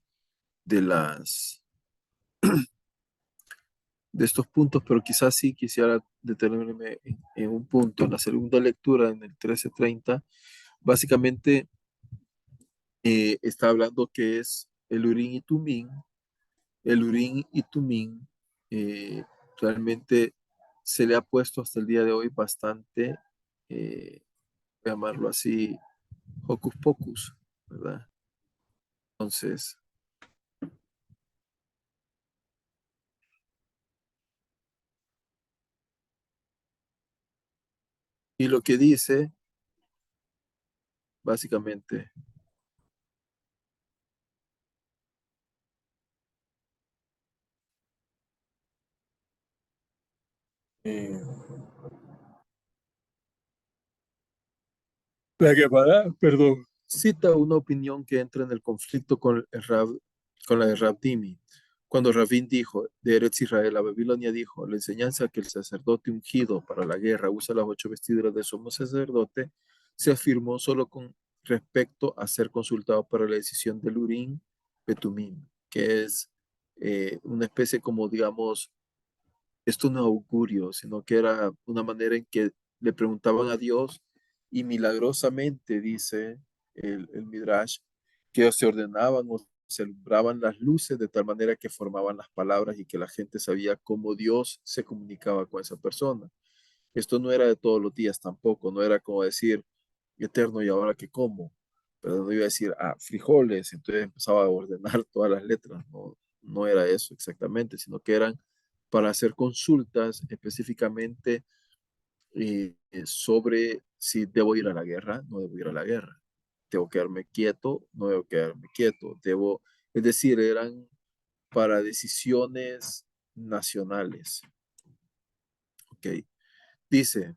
de de estos puntos, pero quizás sí quisiera detenerme en un punto. En la segunda lectura, en el 13:30, básicamente está hablando que es el Urim y Tumim. El Urim y Tumim eh, realmente se le ha puesto hasta el día de hoy bastante, voy a llamarlo así, hocus pocus, ¿verdad? Entonces, y lo que dice, básicamente, eh, la Gemara, perdón, cita una opinión que entra en el conflicto con la de Rab Dimi. Cuando Rabín dijo de Eretz Israel a Babilonia, dijo, la enseñanza que el sacerdote ungido para la guerra usa las 8 vestiduras de sumo sacerdote se afirmó solo con respecto a ser consultado para la decisión del Urim Betumim, que es una especie como, digamos, esto no es augurio, sino que era una manera en que le preguntaban a Dios y milagrosamente, dice el Midrash, que ellos se ordenaban o se alumbraban las luces de tal manera que formaban las palabras y que la gente sabía cómo Dios se comunicaba con esa persona. Esto no era de todos los días tampoco, no era como decir, eterno, ¿y ahora qué como? Pero no iba a decir, frijoles, entonces empezaba a ordenar todas las letras, no, no era eso exactamente, sino que eran para hacer consultas específicamente sobre si debo ir a la guerra, no debo ir a la guerra, debo quedarme quieto, no debo quedarme quieto, es decir, eran para decisiones nacionales, ¿ok? Dice,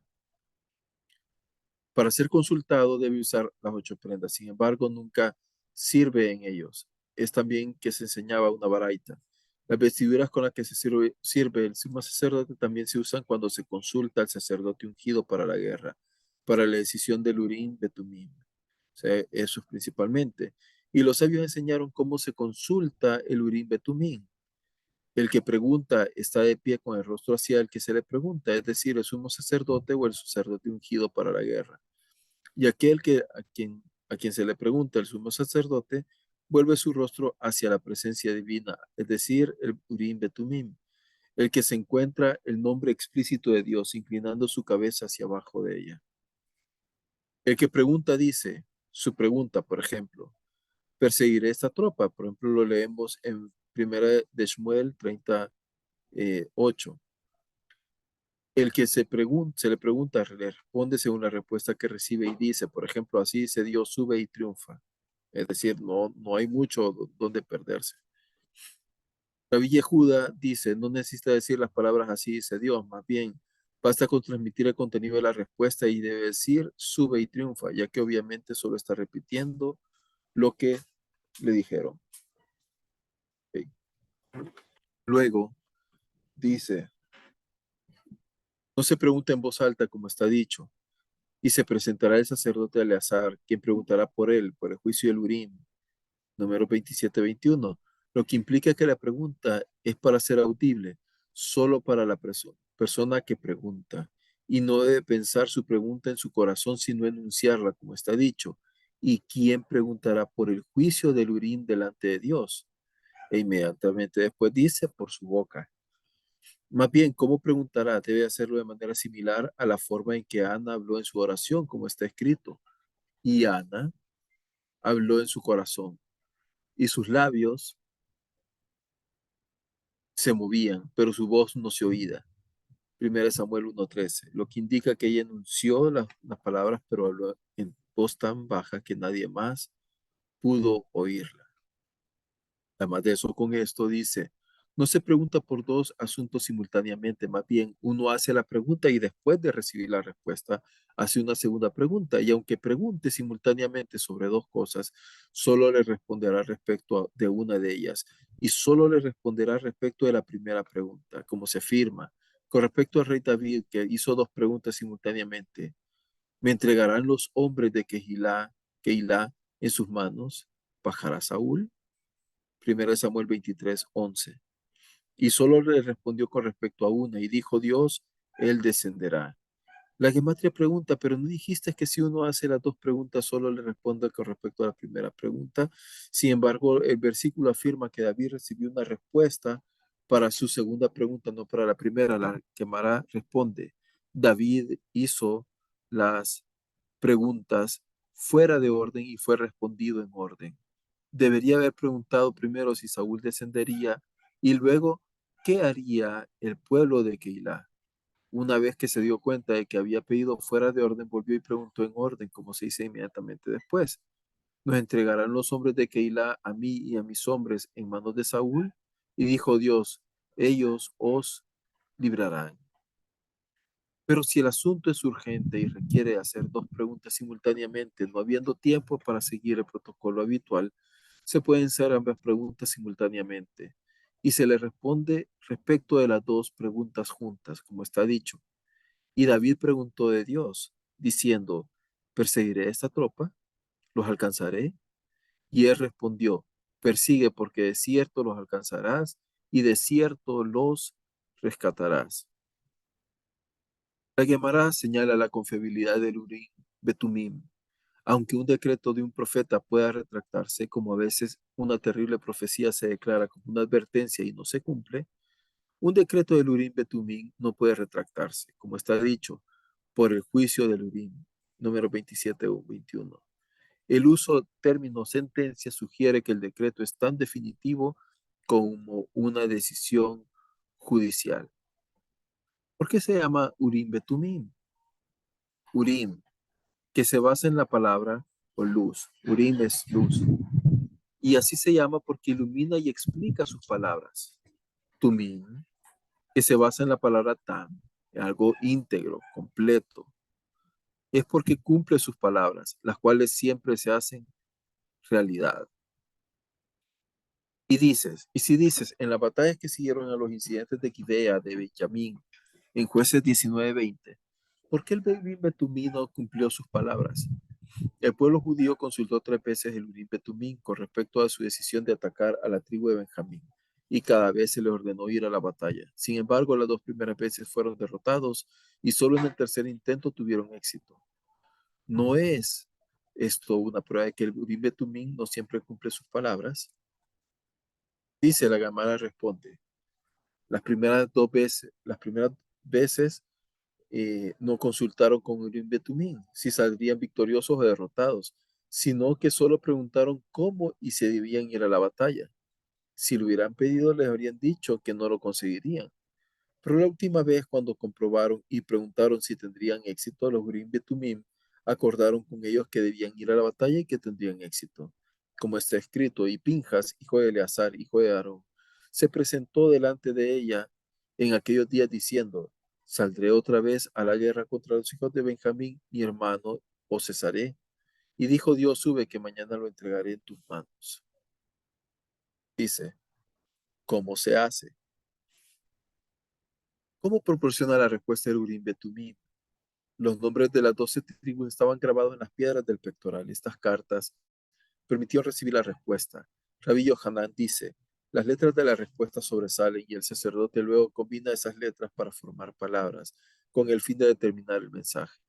para ser consultado debe usar las 8 prendas, sin embargo, nunca sirve en ellos. Es también que se enseñaba una baraita. Las vestiduras con las que sirve el sumo sacerdote también se usan cuando se consulta al sacerdote ungido para la guerra, para la decisión del Urim Betumim. O sea, eso es principalmente. Y los sabios enseñaron cómo se consulta el Urim Betumim. El que pregunta está de pie con el rostro hacia el que se le pregunta, es decir, el sumo sacerdote o el sacerdote ungido para la guerra. Y aquel a quien se le pregunta, el sumo sacerdote, vuelve su rostro hacia la presencia divina, es decir, el Urim Betumim, el que se encuentra el nombre explícito de Dios, inclinando su cabeza hacia abajo de ella. El que pregunta dice, su pregunta, por ejemplo, perseguiré esta tropa. Por ejemplo, lo leemos en Primera de Shmuel 38. El que se le pregunta, le responde según la respuesta que recibe y dice, por ejemplo, así dice Dios, sube y triunfa. Es decir, no hay mucho donde perderse. Rabbi Yehuda dice, no necesita decir las palabras así dice Dios, más bien basta con transmitir el contenido de la respuesta y debe decir sube y triunfa, ya que obviamente solo está repitiendo lo que le dijeron. Ok. Luego dice, no se pregunta en voz alta como está dicho, y se presentará el sacerdote Eleazar, quien preguntará por él, por el juicio del Urim, número 27-21, lo que implica que la pregunta es para ser audible, solo para la persona que pregunta, y no debe pensar su pregunta en su corazón, sino enunciarla, como está dicho. ¿Y quién preguntará por el juicio del Urim delante de Dios? E inmediatamente después dice, por su boca. Más bien, ¿cómo preguntará? Debe hacerlo de manera similar a la forma en que Ana habló en su oración, como está escrito. Y Ana habló en su corazón, y sus labios se movían, pero su voz no se oía. 1 Samuel 1:13, lo que indica que ella enunció las palabras, pero habló en voz tan baja que nadie más pudo oírla. Además de eso, con esto dice, no se pregunta por dos asuntos simultáneamente, más bien uno hace la pregunta y después de recibir la respuesta, hace una segunda pregunta. Y aunque pregunte simultáneamente sobre dos cosas, solo le responderá de una de ellas y solo le responderá respecto de la primera pregunta, como se afirma. Con respecto al rey David, que hizo dos preguntas simultáneamente, ¿me entregarán los hombres de Keilah en sus manos? ¿Bajará Saúl? 1 Samuel 23:11. Y solo le respondió con respecto a una, y dijo Dios, él descenderá. La gematria pregunta, pero ¿no dijiste que si uno hace las dos preguntas solo le responde con respecto a la primera pregunta? Sin embargo, el versículo afirma que David recibió una respuesta para su segunda pregunta, no para la primera. La Gemara responde, David hizo las preguntas fuera de orden y fue respondido en orden. Debería haber preguntado primero si Saúl descendería y luego qué haría el pueblo de Keilah. Una vez que se dio cuenta de que había pedido fuera de orden, volvió y preguntó en orden, como se dice inmediatamente después. ¿Nos entregarán los hombres de Keilah a mí y a mis hombres en manos de Saúl? Y dijo Dios, ellos os librarán. Pero si el asunto es urgente y requiere hacer dos preguntas simultáneamente, no habiendo tiempo para seguir el protocolo habitual, se pueden hacer ambas preguntas simultáneamente y se le responde respecto de las dos preguntas juntas, como está dicho. Y David preguntó de Dios, diciendo, ¿perseguiré esta tropa? ¿Los alcanzaré? Y él respondió, persigue porque de cierto los alcanzarás y de cierto los rescatarás. La Gemara señala la confiabilidad del Urim Betumim. Aunque un decreto de un profeta pueda retractarse, como a veces una terrible profecía se declara como una advertencia y no se cumple, un decreto del Urim Betumim no puede retractarse, como está dicho, por el juicio del Urim, número 27 o 21. El uso del término sentencia sugiere que el decreto es tan definitivo como una decisión judicial. ¿Por qué se llama Urim Betumim? Urim, que se basa en la palabra o luz. Urim es luz. Y así se llama porque ilumina y explica sus palabras. Tumim, que se basa en la palabra tam, algo íntegro, completo. Es porque cumple sus palabras, las cuales siempre se hacen realidad. Y si dices, en las batallas que siguieron a los incidentes de Gibea, de Benjamín, en Jueces 19:20, ¿por qué el Betumí no cumplió sus palabras? El pueblo judío consultó 3 veces el Urim Betumim con respecto a su decisión de atacar a la tribu de Benjamín. y cada vez se les ordenó ir a la batalla. Sin embargo, las 2 primeras veces fueron derrotados y solo en el tercer intento tuvieron éxito. ¿No es esto una prueba de que el Urim Betumim no siempre cumple sus palabras? Dice la Gemara, responde, las primeras veces no consultaron con Urim Betumim si saldrían victoriosos o derrotados, sino que solo preguntaron cómo y si debían ir a la batalla. Si lo hubieran pedido, les habrían dicho que no lo conseguirían. Pero la última vez, cuando comprobaron y preguntaron si tendrían éxito, los Urim Betumim acordaron con ellos que debían ir a la batalla y que tendrían éxito. Como está escrito, y Pinjas, hijo de Eleazar, hijo de Aarón, se presentó delante de ella en aquellos días diciendo, saldré otra vez a la guerra contra los hijos de Benjamín, mi hermano, o cesaré. Y dijo Dios, sube que mañana lo entregaré en tus manos. Dice, ¿cómo se hace? ¿Cómo proporciona la respuesta el Urim Betumim? Los nombres de las 12 tribus estaban grabados en las piedras del pectoral. Estas cartas permitieron recibir la respuesta. Rabbi Yohanan dice, las letras de la respuesta sobresalen y el sacerdote luego combina esas letras para formar palabras con el fin de determinar el mensaje.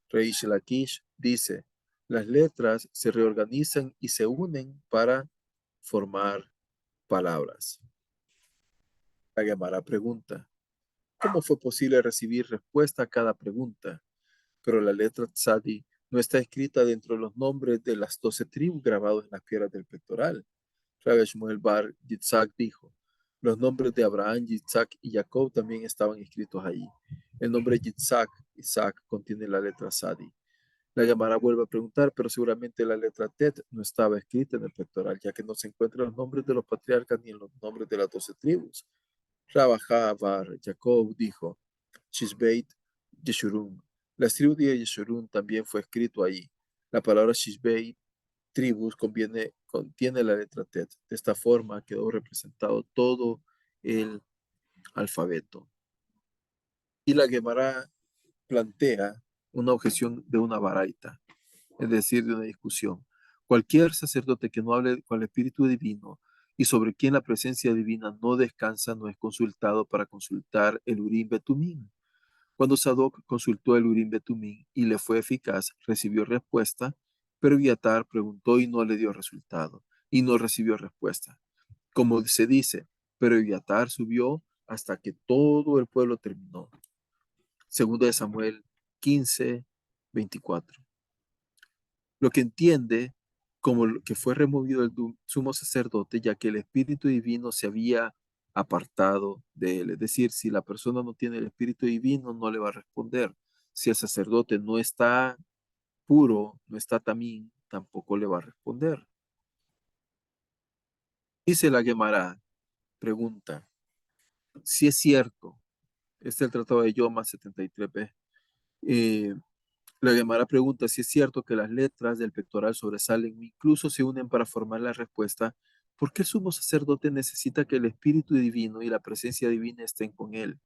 Reish Lakish dice, las letras se reorganizan y se unen para formar palabras. La Gemara pregunta, ¿cómo fue posible recibir respuesta a cada pregunta? Pero la letra Tzadi no está escrita dentro de los nombres de las 12 tribus grabados en las piedras del pectoral. Rabbi Shmuel Bar Yitzhak dijo, los nombres de Abraham, Yitzhak y Jacob también estaban escritos allí. El nombre Yitzhak, Isaac, contiene la letra Tzadi. La Gemara vuelve a preguntar, pero seguramente la letra Tet no estaba escrita en el pectoral, ya que no se encuentran los nombres de los patriarcas ni en los nombres de las 12 tribus. Rabajá Bar Jacob dijo, Shishbeit Yeshurun. Las tribus de Yeshurun también fue escrito ahí. La palabra Shishbeit, tribus, contiene la letra Tet. De esta forma quedó representado todo el alfabeto. Y la Gemara plantea una objeción de una baraita, es decir, de una discusión. Cualquier sacerdote que no hable con el Espíritu Divino y sobre quien la presencia divina no descansa no es consultado para consultar el Urim Betumim. Cuando Sadoc consultó el Urim Betumim y le fue eficaz, recibió respuesta, pero Abiatar preguntó y no le dio resultado, y no recibió respuesta. Como se dice, pero Abiatar subió hasta que todo el pueblo terminó. Segundo de Samuel 15:24. Lo que entiende como que fue removido el sumo sacerdote, ya que el Espíritu Divino se había apartado de él. Es decir, si la persona no tiene el Espíritu Divino, no le va a responder. Si el sacerdote no está puro, no está tamín, tampoco le va a responder. Dice la Gemara, pregunta, si es cierto, este es el Tratado de Yoma 73b, la Gemara pregunta si es cierto que las letras del pectoral sobresalen, incluso se unen para formar la respuesta. ¿Por qué el sumo sacerdote necesita que el Espíritu Divino y la presencia divina estén con él?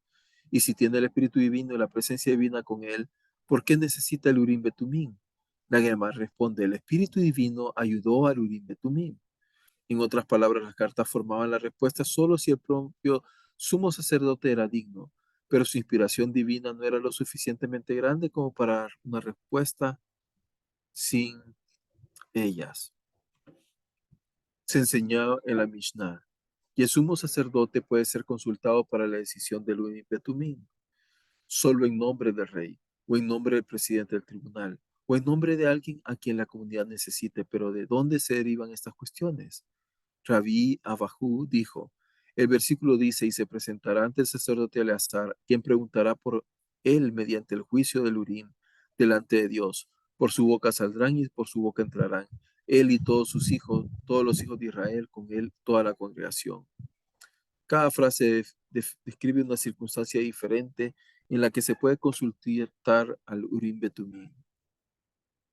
Y si tiene el Espíritu Divino y la presencia divina con él, ¿por qué necesita el Urim Betumim? La Gemara responde, el Espíritu Divino ayudó al Urim Betumim. En otras palabras, las cartas formaban la respuesta solo si el propio sumo sacerdote era digno, pero su inspiración divina no era lo suficientemente grande como para dar una respuesta sin ellas. Se enseñaba en la Mishnah, y el sumo sacerdote puede ser consultado para la decisión del Urim Betumim, solo en nombre del rey, o en nombre del presidente del tribunal, o en nombre de alguien a quien la comunidad necesite. Pero ¿de dónde se derivan estas cuestiones? Rabí Abajú dijo, el versículo dice, y se presentará ante el sacerdote Eleazar, quien preguntará por él mediante el juicio del Urim delante de Dios. Por su boca saldrán y por su boca entrarán. Él y todos sus hijos, todos los hijos de Israel, con él toda la congregación. Cada frase describe una circunstancia diferente en la que se puede consultar al Urim Betumim.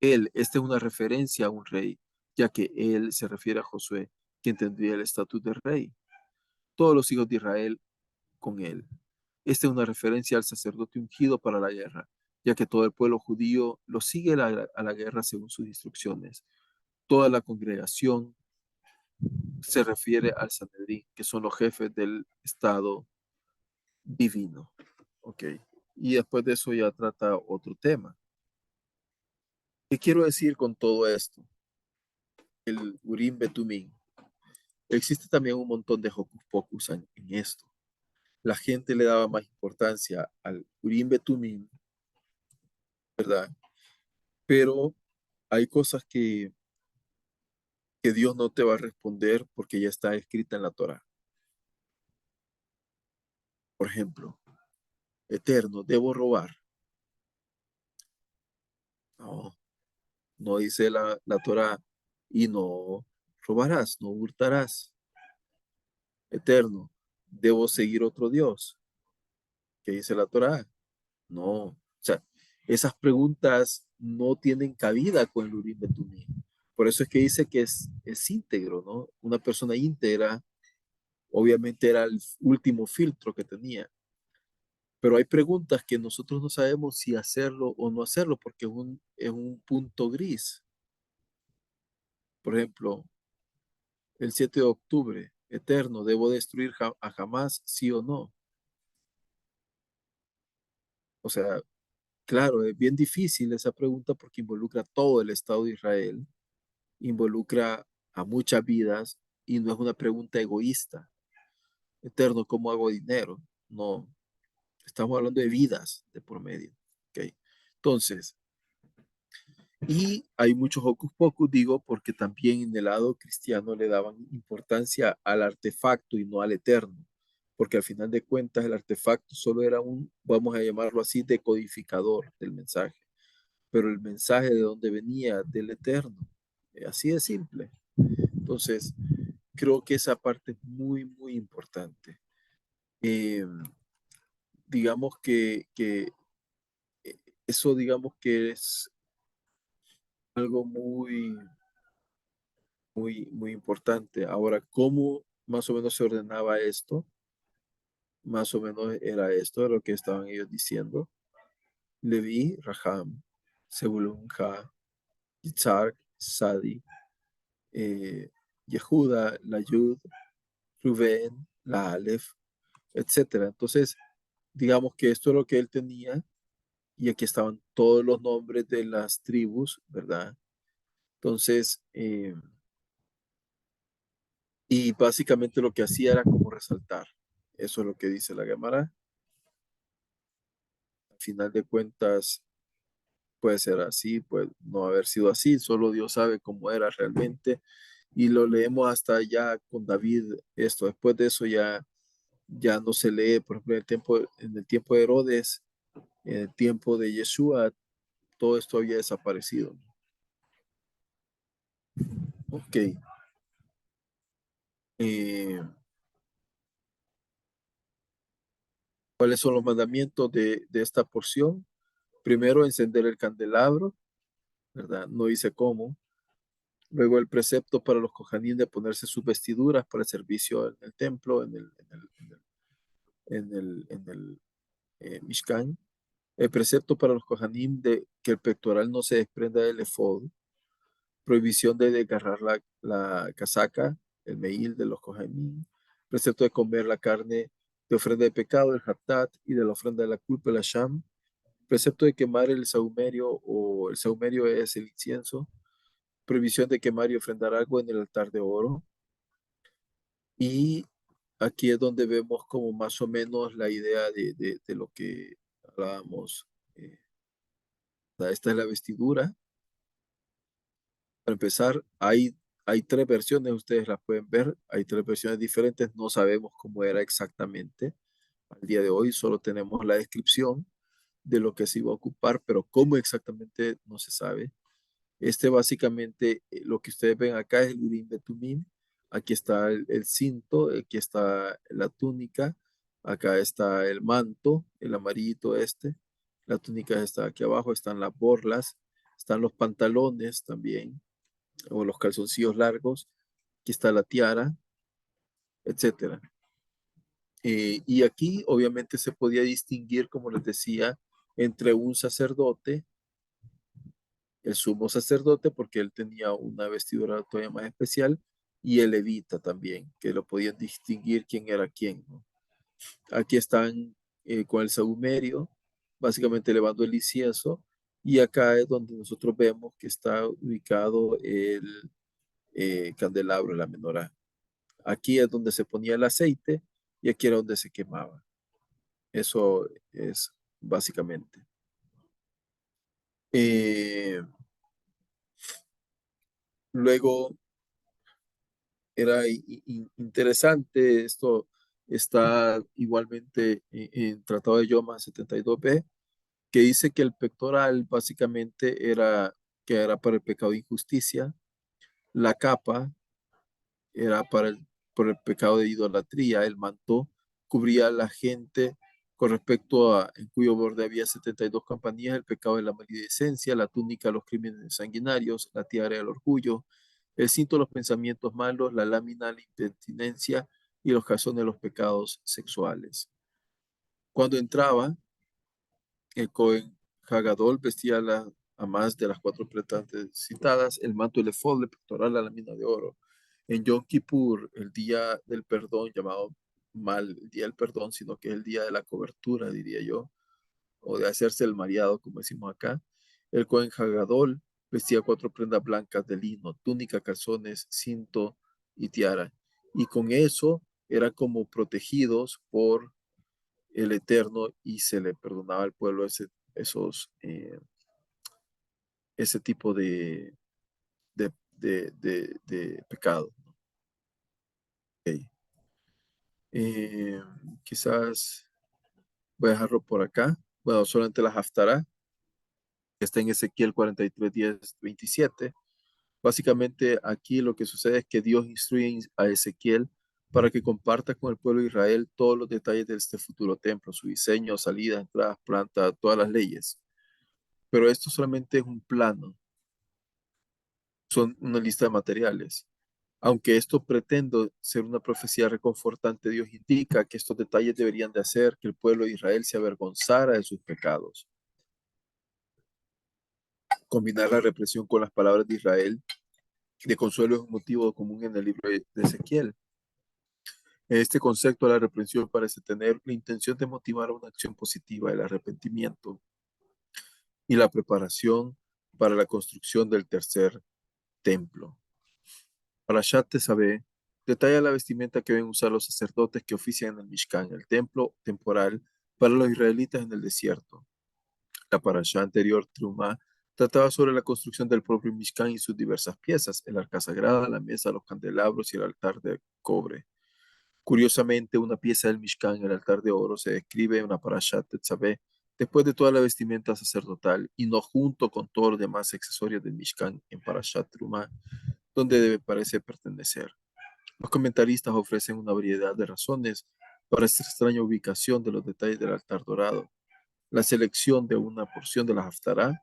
Esta es una referencia a un rey, ya que él se refiere a Josué, quien tendría el estatus de rey. Todos los hijos de Israel con él. Esta es una referencia al sacerdote ungido para la guerra, ya que todo el pueblo judío lo sigue a la guerra según sus instrucciones. Toda la congregación se refiere al Sanedrín, que son los jefes del estado divino. Ok. Y después de eso ya trata otro tema. ¿Qué quiero decir con todo esto? El Urim Betumim. Existe también un montón de hocus pocus en esto. La gente le daba más importancia al Urim Betumim, ¿verdad? Pero hay cosas que Dios no te va a responder porque ya está escrita en la Torah. Por ejemplo, eterno, ¿debo robar? No, no dice la Torah, y no robarás, no hurtarás. Eterno, ¿debo seguir otro Dios? ¿Qué dice la Torah? No. O sea, esas preguntas no tienen cabida con el Urim Betumim. Por eso es que dice que es íntegro, ¿no? Una persona íntegra, obviamente era el último filtro que tenía. Pero hay preguntas que nosotros no sabemos si hacerlo o no hacerlo porque es un punto gris. Por ejemplo, el 7 de octubre, eterno, ¿debo destruir a Jamás, sí o no? O sea, claro, es bien difícil esa pregunta porque involucra todo el Estado de Israel, involucra a muchas vidas y no es una pregunta egoísta. Eterno, ¿cómo hago dinero? No, estamos hablando de vidas de por medio. ¿Ok? Entonces, y hay muchos hocus pocus, digo, porque también en el lado cristiano le daban importancia al artefacto y no al eterno, porque al final de cuentas el artefacto solo era un, vamos a llamarlo así, decodificador del mensaje, pero el mensaje de dónde venía, del eterno, así de simple. Entonces, creo que esa parte es muy, muy importante. Eh, digamos que eso, digamos que es algo muy, muy, muy importante. Ahora, ¿cómo más o menos se ordenaba esto? Más o menos era esto, lo que estaban ellos diciendo. Leví, Raham, Zebulun, Ja, Yitzhak, Sadi, Yehuda, la Yud, Rubén, la Aleph, etcétera. Entonces, digamos que esto es lo que él tenía y aquí estaban todos los nombres de las tribus, ¿verdad? Entonces, y básicamente lo que hacía era como resaltar. Eso es lo que dice la Gemara. Al final de cuentas, puede ser así, puede no haber sido así, solo Dios sabe cómo era realmente. Y lo leemos hasta ya con David, esto. Después de eso ya no se lee, por ejemplo, en el tiempo de Herodes, en el tiempo de Yeshua, todo esto había desaparecido. Ok. Eh, ¿Cuáles son los mandamientos de esta porción? Primero, encender el candelabro, ¿verdad? No dice cómo. Luego el precepto para los cojanín de ponerse sus vestiduras para el servicio en el templo, en el Mishkan. El precepto para los cojanín de que el pectoral no se desprenda del efod. Prohibición de desgarrar la casaca, el meil de los cojanín. Precepto de comer la carne de ofrenda de pecado, el hatat y de la ofrenda de la culpa, el asham. Precepto de quemar el saumerio o el saumerio es el incienso. Prohibición de quemar y ofrendar algo en el altar de oro. Y aquí es donde vemos como más o menos la idea de lo que hablábamos. Esta es la vestidura. Para empezar, hay tres versiones, ustedes las pueden ver. Hay tres versiones diferentes. No sabemos cómo era exactamente. Al día de hoy solo tenemos la descripción de lo que se iba a ocupar, pero cómo exactamente no se sabe. Básicamente, lo que ustedes ven acá es el Urim Betumim. Aquí está el cinto, aquí está la túnica, acá está el manto, el amarillito este. La túnica está aquí abajo, están las borlas, están los pantalones también, o los calzoncillos largos. Aquí está la tiara, etcétera. Y aquí obviamente se podía distinguir, como les decía, entre un sacerdote, el sumo sacerdote, porque él tenía una vestidura todavía más especial, y el levita también, que lo podían distinguir quién era quién, ¿no? Aquí están con el sahumerio, básicamente elevando el incienso, y acá es donde nosotros vemos que está ubicado el candelabro, la menorá. Aquí es donde se ponía el aceite y aquí era donde se quemaba. Eso es básicamente. Eh, Luego era interesante, esto está igualmente en Tratado de Yoma 72b, que dice que el pectoral básicamente era que era para el pecado de injusticia, la capa era por el pecado de idolatría, el manto cubría a la gente con respecto a en cuyo borde había 72 campanillas, el pecado de la maledicencia, la túnica los crímenes sanguinarios, la tiara del orgullo, el cinto los pensamientos malos, la lámina la impertinencia y los calzones los pecados sexuales. Cuando entraba, el Cohen Hagadol vestía a más de las cuatro prendas citadas, el manto, el efod, el pectoral, la lámina de oro. En Yom Kippur, el día del perdón, llamado mal el día del perdón, sino que es el día de la cobertura, diría yo, o de hacerse el mareado, como decimos acá. El Cohen Hagadol vestía cuatro prendas blancas de lino, túnica, calzones, cinto y tiara. Y con eso eran como protegidos por el Eterno y se le perdonaba al pueblo ese tipo de pecado. Okay. Quizás voy a dejarlo por acá. Bueno, solamente la Haftarah, que está en Ezequiel 43, 10, 27. Básicamente aquí lo que sucede es que Dios instruye a Ezequiel para que comparta con el pueblo de Israel todos los detalles de este futuro templo, su diseño, salida, entradas, planta, todas las leyes. Pero esto solamente es un plano, son una lista de materiales. Aunque esto pretende ser una profecía reconfortante, Dios indica que estos detalles deberían de hacer que el pueblo de Israel se avergonzara de sus pecados. Combinar la represión con las palabras de Israel de consuelo es un motivo común en el libro de Ezequiel. Este concepto de la reprensión parece tener la intención de motivar una acción positiva, el arrepentimiento y la preparación para la construcción del tercer templo. Parashat Tesabé detalla la vestimenta que deben usar los sacerdotes que ofician en el Mishkan, el templo temporal, para los israelitas en el desierto. La parashá anterior, Trumá, trataba sobre la construcción del propio Mishkan y sus diversas piezas, el arca sagrada, la mesa, los candelabros y el altar de cobre. Curiosamente, una pieza del Mishkan, el altar de oro, se describe en la parashá Tetzaveh después de toda la vestimenta sacerdotal y no junto con todos los demás accesorios del Mishkan en parashat Trumá, donde debe parecer pertenecer. Los comentaristas ofrecen una variedad de razones para esta extraña ubicación de los detalles del altar dorado. La selección de una porción de la Haftarah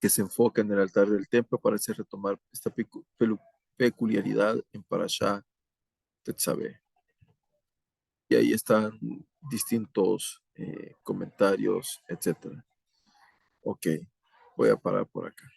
que se enfoca en el altar del templo parece retomar esta peculiaridad en Parashá Tetzaveh. Y ahí están distintos comentarios, etcétera. Ok, voy a parar por acá.